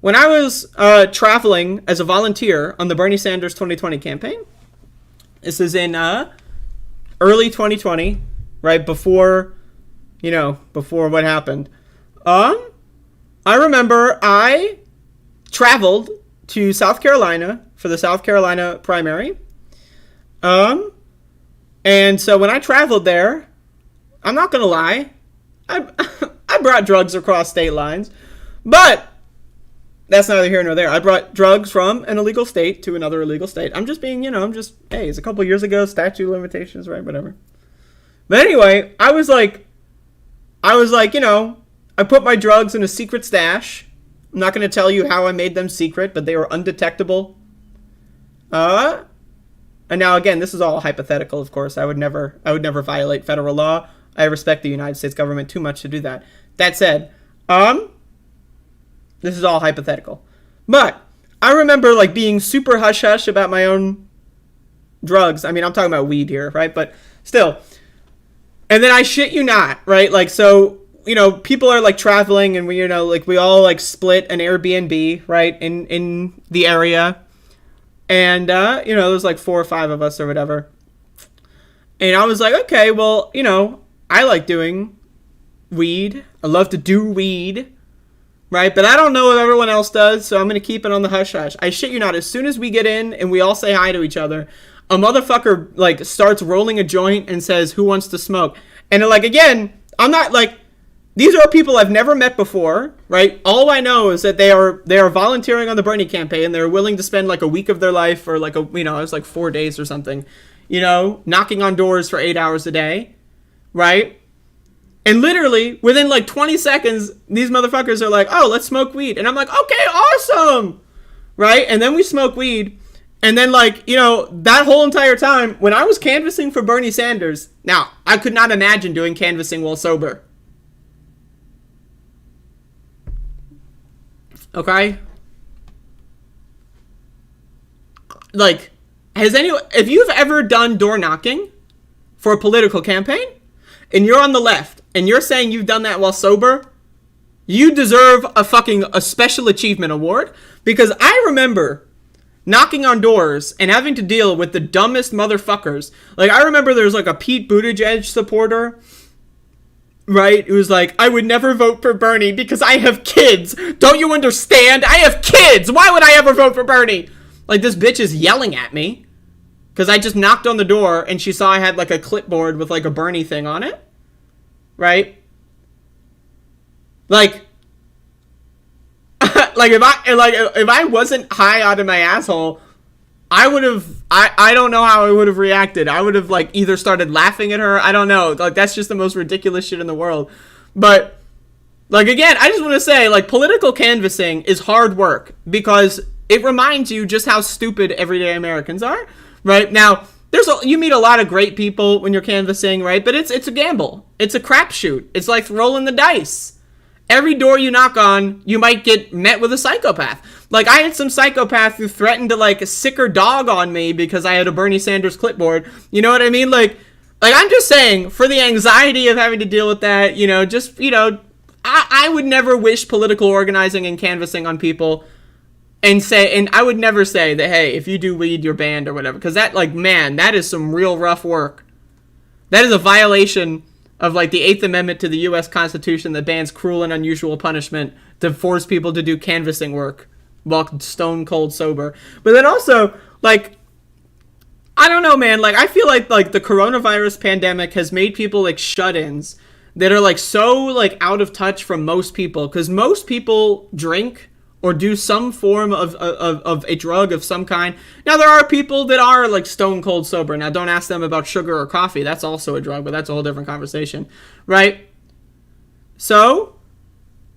When I was traveling as a volunteer on the Bernie Sanders 2020 campaign, this is in early 2020, right before what happened. I remember I traveled to South Carolina for the South Carolina primary. And so when I traveled there, I'm not going to lie, I brought drugs across state lines, but that's neither here nor there. I brought drugs from an illegal state to another illegal state. I'm just being, hey, it's a couple years ago, statute of limitations, right? Whatever. But anyway, I was like, I put my drugs in a secret stash. I'm not going to tell you how I made them secret, but they were undetectable. And now again, this is all hypothetical, of course. I would never violate federal law. I respect the United States government too much to do that. That said, this is all hypothetical. But I remember like being super hush-hush about my own drugs. I mean, I'm talking about weed here, right? But still. And then I shit you not, right? Like, so, people are like traveling and we all like split an Airbnb, right? In the area. And, there's like 4 or 5 of us or whatever. And I was like, okay, well, I like doing weed. I love to do weed, right? But I don't know if everyone else does, so I'm going to keep it on the hush-hush. I shit you not, as soon as we get in and we all say hi to each other, a motherfucker, like, starts rolling a joint and says, who wants to smoke? And, like, again, I'm not, like, these are people I've never met before, right? All I know is that they are volunteering on the Bernie campaign. They're willing to spend, like, a week of their life or, like, it was, like, 4 days or something, knocking on doors for 8 hours a day, right? And literally, within like 20 seconds, these motherfuckers are like, oh, let's smoke weed. And I'm like, okay, awesome, right? And then we smoke weed. And then like, that whole entire time, when I was canvassing for Bernie Sanders, now, I could not imagine doing canvassing while sober. Okay? Like, if you've ever done door knocking for a political campaign, and you're on the left, and you're saying you've done that while sober, you deserve a special achievement award, because I remember knocking on doors and having to deal with the dumbest motherfuckers. Like, I remember there was like a Pete Buttigieg supporter, right? It was like, I would never vote for Bernie because I have kids. Don't you understand? I have kids. Why would I ever vote for Bernie? Like, this bitch is yelling at me because I just knocked on the door and she saw I had like a clipboard with like a Bernie thing on it. Right? Like if I wasn't high out of my asshole, I would have I don't know how I would have reacted. I would have like either started laughing at her. I don't know. Like, that's just the most ridiculous shit in the world. But like, again, I just want to say, like, political canvassing is hard work because it reminds you just how stupid everyday Americans are. Right? Now, you meet a lot of great people when you're canvassing, right? But it's a gamble. It's a crapshoot. It's like rolling the dice. Every door you knock on, you might get met with a psychopath. Like, I had some psychopath who threatened to, like, sick her dog on me because I had a Bernie Sanders clipboard. You know what I mean? Like I'm just saying, for the anxiety of having to deal with that, I would never wish political organizing and canvassing on people. And I would never say that, hey, if you do weed, you're banned or whatever. Because that, like, man, that is some real rough work. That is a violation of, like, the 8th Amendment to the U.S. Constitution that bans cruel and unusual punishment to force people to do canvassing work while stone cold sober. But then also, like, I don't know, man. Like, I feel like the coronavirus pandemic has made people like shut-ins that are like so like out of touch from most people, because most people drink or do some form of a drug of some kind. Now, there are people that are like stone cold sober. Now, don't ask them about sugar or coffee. That's also a drug, but that's a whole different conversation, right? So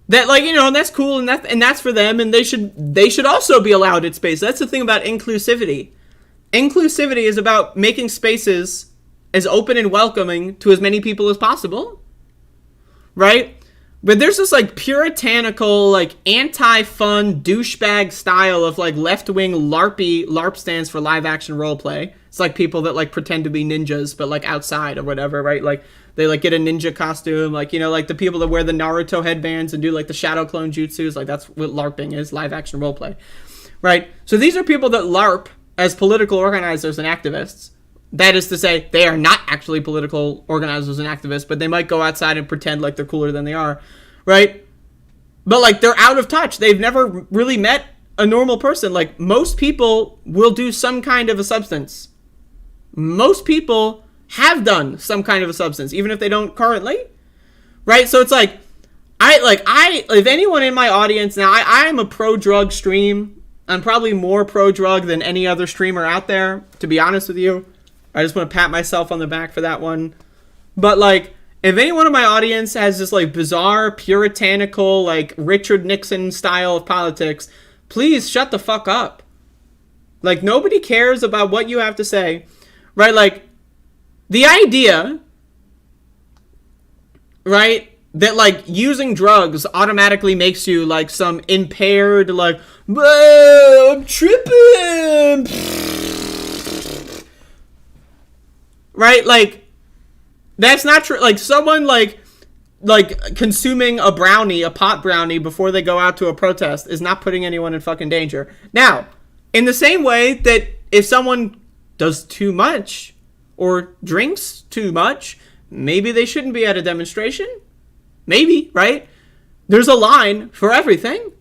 that, like, you know, that's cool, and that's for them, and they should also be allowed in space. That's the thing about inclusivity. Inclusivity is about making spaces as open and welcoming to as many people as possible, right? But there's this like puritanical, like anti-fun douchebag style of like left-wing LARPy. LARP stands for live action roleplay. It's like people that like pretend to be ninjas, but like outside or whatever, right? Like they like get a ninja costume, like, you know, like the people that wear the Naruto headbands and do like the shadow clone jutsus. Like that's what LARPing is, live action roleplay, right? So these are people that LARP as political organizers and activists. That is to say, they are not actually political organizers and activists, but they might go outside and pretend like they're cooler than they are, right? But, like, they're out of touch. They've never really met a normal person. Like, most people will do some kind of a substance. Most people have done some kind of a substance, even if they don't currently, right? So it's like, if anyone in my audience now, I am a pro-drug stream. I'm probably more pro-drug than any other streamer out there, to be honest with you. I just want to pat myself on the back for that one. But, like, if anyone in my audience has this, like, bizarre, puritanical, like, Richard Nixon style of politics, please shut the fuck up. Like, nobody cares about what you have to say, right? Like, the idea, right, that, like, using drugs automatically makes you, like, some impaired, like, I'm tripping, right? Like, that's not true. Like, someone like consuming a brownie, a pot brownie, before they go out to a protest is not putting anyone in fucking danger. Now, in the same way that if someone does too much or drinks too much, maybe they shouldn't be at a demonstration. Maybe, right? There's a line for everything.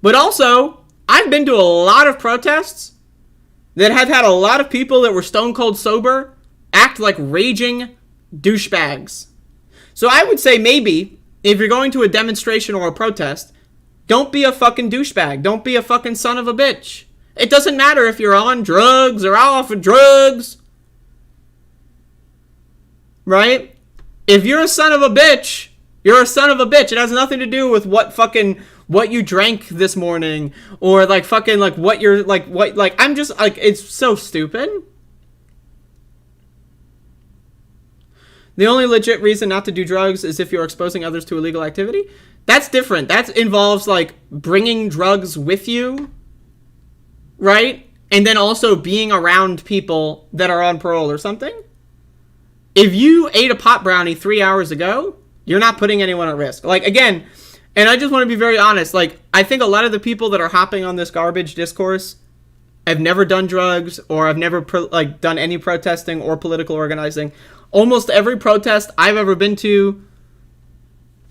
But also, I've been to a lot of protests that have had a lot of people that were stone cold sober act like raging douchebags. So I would say maybe, if you're going to a demonstration or a protest, don't be a fucking douchebag. Don't be a fucking son of a bitch. It doesn't matter if you're on drugs or off of drugs. Right? If you're a son of a bitch, you're a son of a bitch. It has nothing to do with what you drank this morning, or like fucking like what you're like, what, like, I'm just like, it's so stupid. The only legit reason not to do drugs is if you're exposing others to illegal activity. That's different. That involves like bringing drugs with you, right? And then also being around people that are on parole or something. If you ate a pot brownie 3 hours ago, you're not putting anyone at risk. Like, again, and I just want to be very honest, like, I think a lot of the people that are hopping on this garbage discourse have never done drugs or have never done any protesting or political organizing. Almost every protest I've ever been to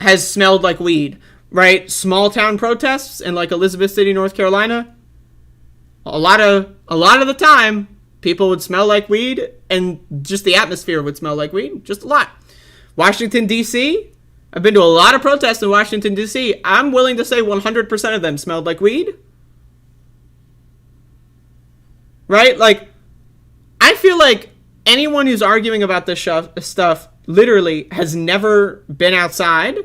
has smelled like weed, right? Small town protests in like Elizabeth City, North Carolina, a lot of the time, people would smell like weed, and just the atmosphere would smell like weed, just a lot. Washington, D.C., I've been to a lot of protests in Washington, D.C. I'm willing to say 100% of them smelled like weed. Right? Like, I feel like anyone who's arguing about this stuff literally has never been outside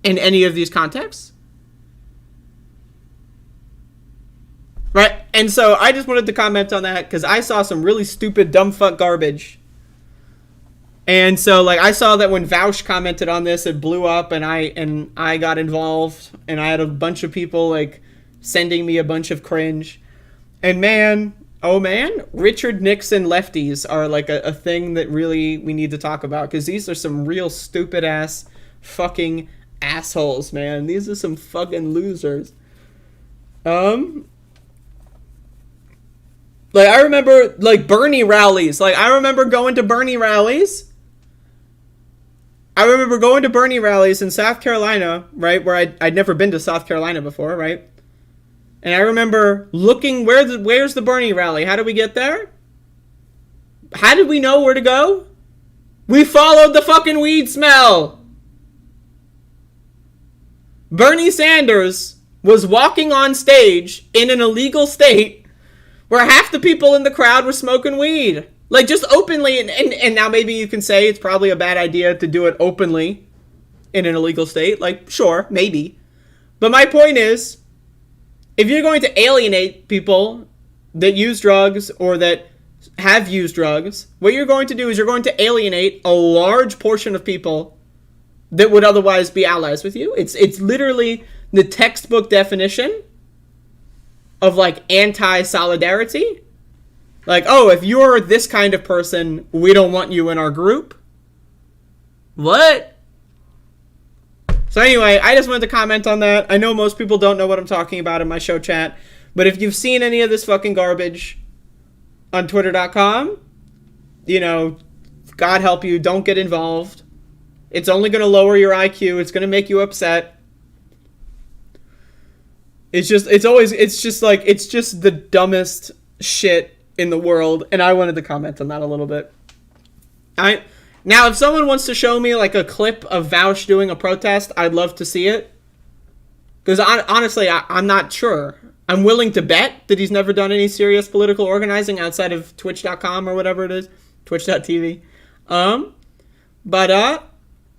in any of these contexts. Right? And so I just wanted to comment on that because I saw some really stupid, dumb fuck garbage. And so, like, I saw that when Vaush commented on this, it blew up, and I got involved, and I had a bunch of people, like, sending me a bunch of cringe. And man, oh man, Richard Nixon lefties are, like, a thing that really we need to talk about, because these are some real stupid-ass fucking assholes, man. These are some fucking losers. Like, I remember, like, Bernie rallies. Like, I remember going to Bernie rallies. I remember going to Bernie rallies in South Carolina, right, where I'd never been to South Carolina before, right? And I remember looking, where's the Bernie rally? How do we get there? how did we know where to go? We followed the fucking weed smell. Bernie Sanders was walking on stage in an illegal state where half the people in the crowd were smoking weed. Like, just openly, and now maybe you can say it's probably a bad idea to do it openly in an illegal state. Like, sure, maybe. But my point is, if you're going to alienate people that use drugs or that have used drugs, what you're going to do is you're going to alienate a large portion of people that would otherwise be allies with you. It's literally the textbook definition of, like, anti-solidarity. Like, oh, if you're this kind of person, we don't want you in our group. What? So anyway, I just wanted to comment on that. I know most people don't know what I'm talking about in my show chat, but if you've seen any of this fucking garbage on Twitter.com, you know, God help you, don't get involved. It's only going to lower your IQ. It's going to make you upset. It's just the dumbest shit in the world, and I wanted to comment on that a little bit. Now, if someone wants to show me, like, a clip of Vaush doing a protest, I'd love to see it. Because, honestly, I'm not sure. I'm willing to bet that he's never done any serious political organizing outside of Twitch.com or whatever it is. Twitch.tv.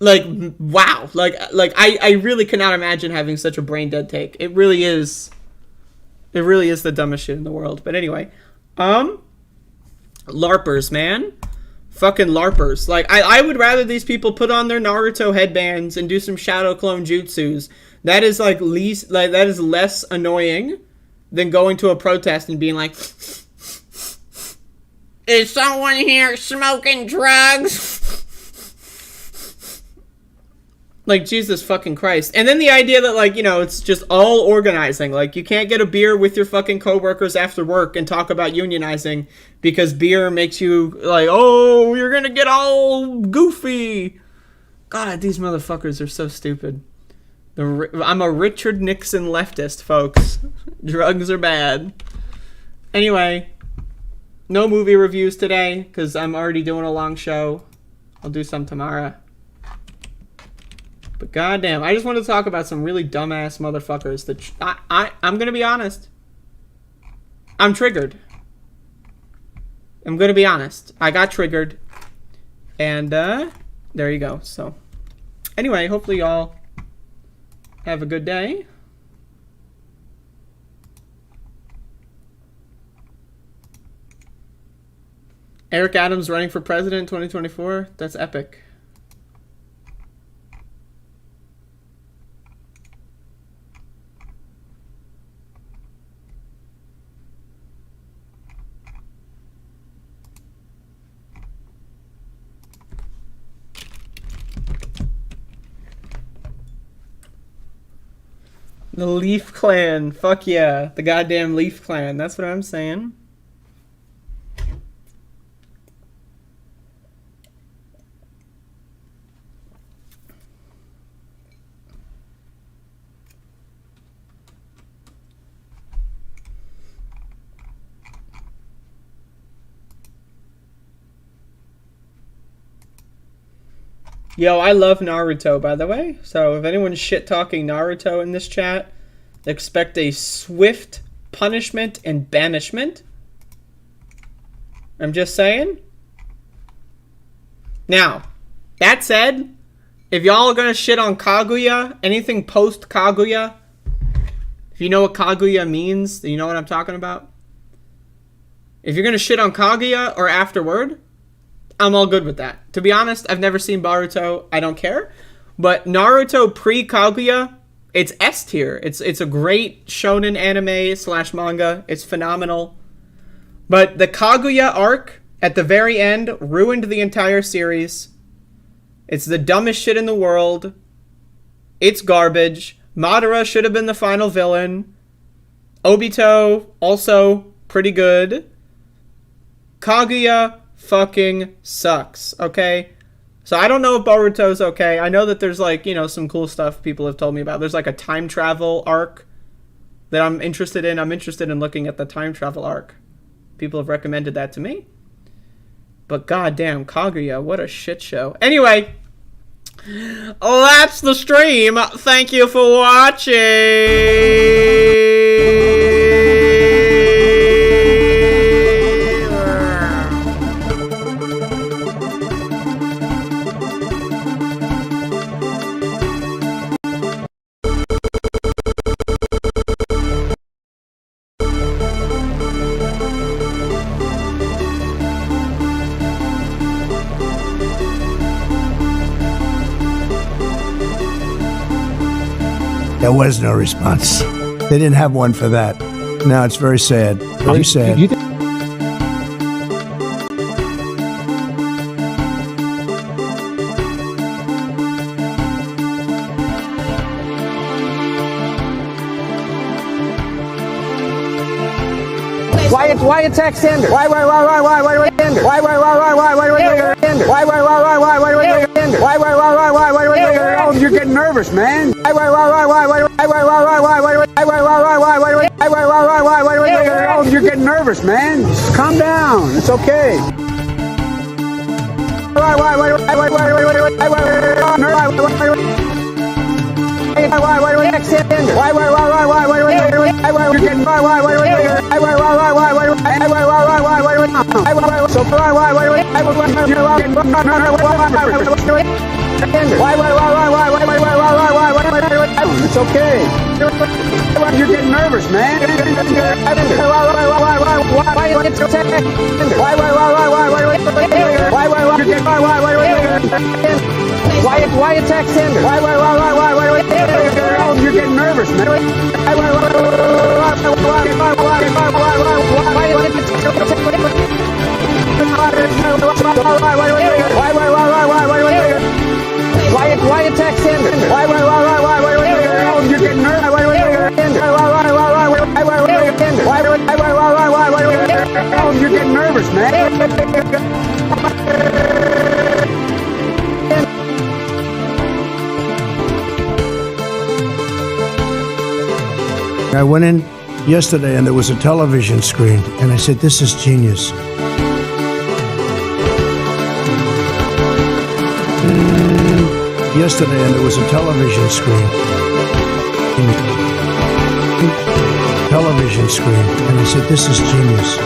Like, wow. Like, I really cannot imagine having such a brain-dead take. It really is the dumbest shit in the world. But anyway, LARPers, man. Fucking LARPers. Like, I would rather these people put on their Naruto headbands and do some shadow clone jutsus. That is, like, that is less annoying than going to a protest and being like, is someone here smoking drugs? Like, Jesus fucking Christ. And then the idea that, like, you know, it's just all organizing. Like, you can't get a beer with your fucking coworkers after work and talk about unionizing because beer makes you, like, oh, you're gonna get all goofy. God, these motherfuckers are so stupid. I'm a Richard Nixon leftist, folks. Drugs are bad. Anyway, no movie reviews today because I'm already doing a long show. I'll do some tomorrow. But goddamn, I just wanted to talk about some really dumbass motherfuckers that I'm gonna be honest. I'm triggered. I'm gonna be honest. I got triggered. And there you go. So anyway, hopefully y'all have a good day. Eric Adams running for president 2024. That's epic. The Leaf Clan. Fuck yeah. The goddamn Leaf Clan. That's what I'm saying. Yo, I love Naruto, by the way. So if anyone's shit-talking Naruto in this chat, expect a swift punishment and banishment. I'm just saying. Now, that said, if y'all are gonna shit on Kaguya, anything post-Kaguya, if you know what Kaguya means, you know what I'm talking about? If you're gonna shit on Kaguya or afterward, I'm all good with that. To be honest, I've never seen Boruto. I don't care. But Naruto pre-Kaguya, it's S tier. It's a great shonen anime / manga. It's phenomenal. But the Kaguya arc at the very end ruined the entire series. It's the dumbest shit in the world. It's garbage. Madara should have been the final villain. Obito, also pretty good. Kaguya fucking sucks, okay? So I don't know if Boruto's okay. I know that there's, like, you know, some cool stuff people have told me about. There's, like, a time travel arc that I'm interested in. I'm interested in looking at the time travel arc. People have recommended that to me. But goddamn, Kaguya, what a shit show. Anyway, that's the stream. Thank you for watching. There was no response. They didn't have one for that. No, it's very sad. Very sad. Why attack Sanders? Why Sanders? Why Sanders? Why Sanders? Oh, you're getting nervous, man. Oh, you're getting nervous, man. Just calm down. It's okay. It's okay. You're getting nervous, man. Why attack Sanders? Oh, you're getting nervous, man. Why attack Sanders? Oh, you're getting nervous. Oh, you're getting nervous, man. I went in yesterday and there was a television screen, and I said, this is genius. Yesterday and there was a television screen. Television screen, and I said, this is genius.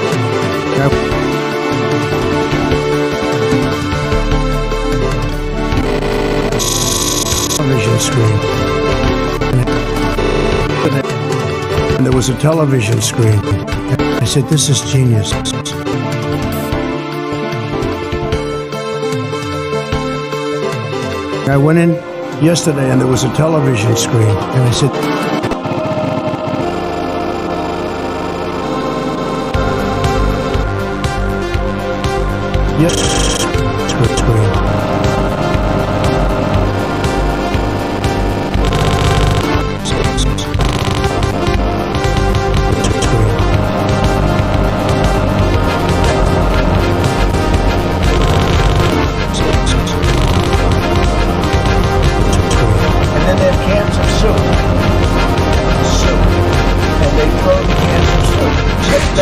Television screen. And there was a television screen. I said, this is genius. I went in yesterday and there was a television screen, and I said, yes, screen.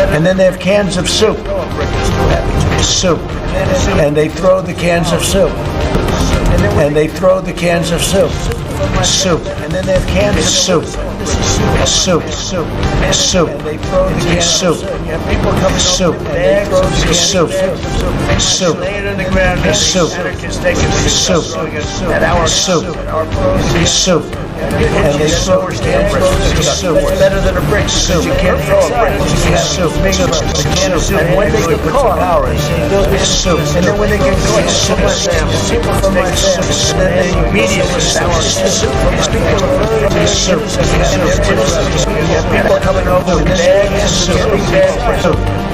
And then they have cans of soup. Soup. And they throw the cans of soup. And they throw the cans of soup. Soup. And then they have cans of soup. Soup. Soup. Soup. They throw the cans of soup. People come soup. Soup. Soup. Lay it on the ground. Soup. Soup. At our soup. Soup. And they throw soup. It's better than a brick soup. You can't throw a brick. Soup. And when they get caught, soup. And then when they get caught, people from my family, and then they immediately soup. People coming over with bags of soup.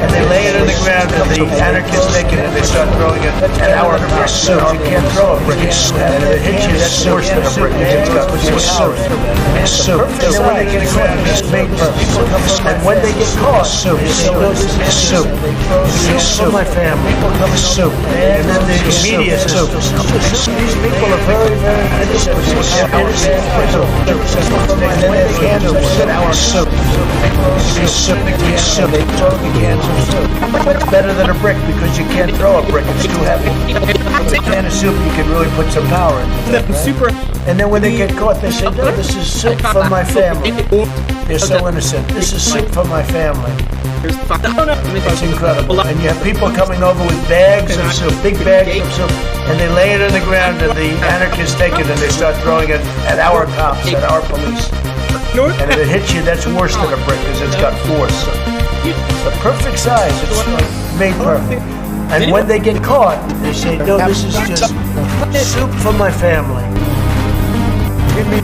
And they lay it on the ground, and the anarchists take it and they start throwing it at our soup. You can't throw a brick. And if it hits you, that's worse than a brick. soup. It's soup. And then when they get caught, it's made perfect. And when they get caught, soup. It's soup. It's soup. My family. Soup. And then the media soup. These people are very, very innocent. And then they can't sit our soup. It's soup. It's soup. They throw the cans of soup. It's better than a brick because you can't throw a brick. It's too heavy. With a can of soup, you can really put some power into it. Right? And then when they get caught, they say, no, this is soup for my family. They're so innocent. This is soup for my family. It's incredible. And you have people coming over with bags of soup, big bags of soup, and they lay it on the ground, and the anarchists take it and they start throwing it at our cops, at our police. And if it hits you, that's worse than a brick because it's got force. It's the perfect size. It's made perfect. And when they get caught, they say, no, this is just soup for my family. Give me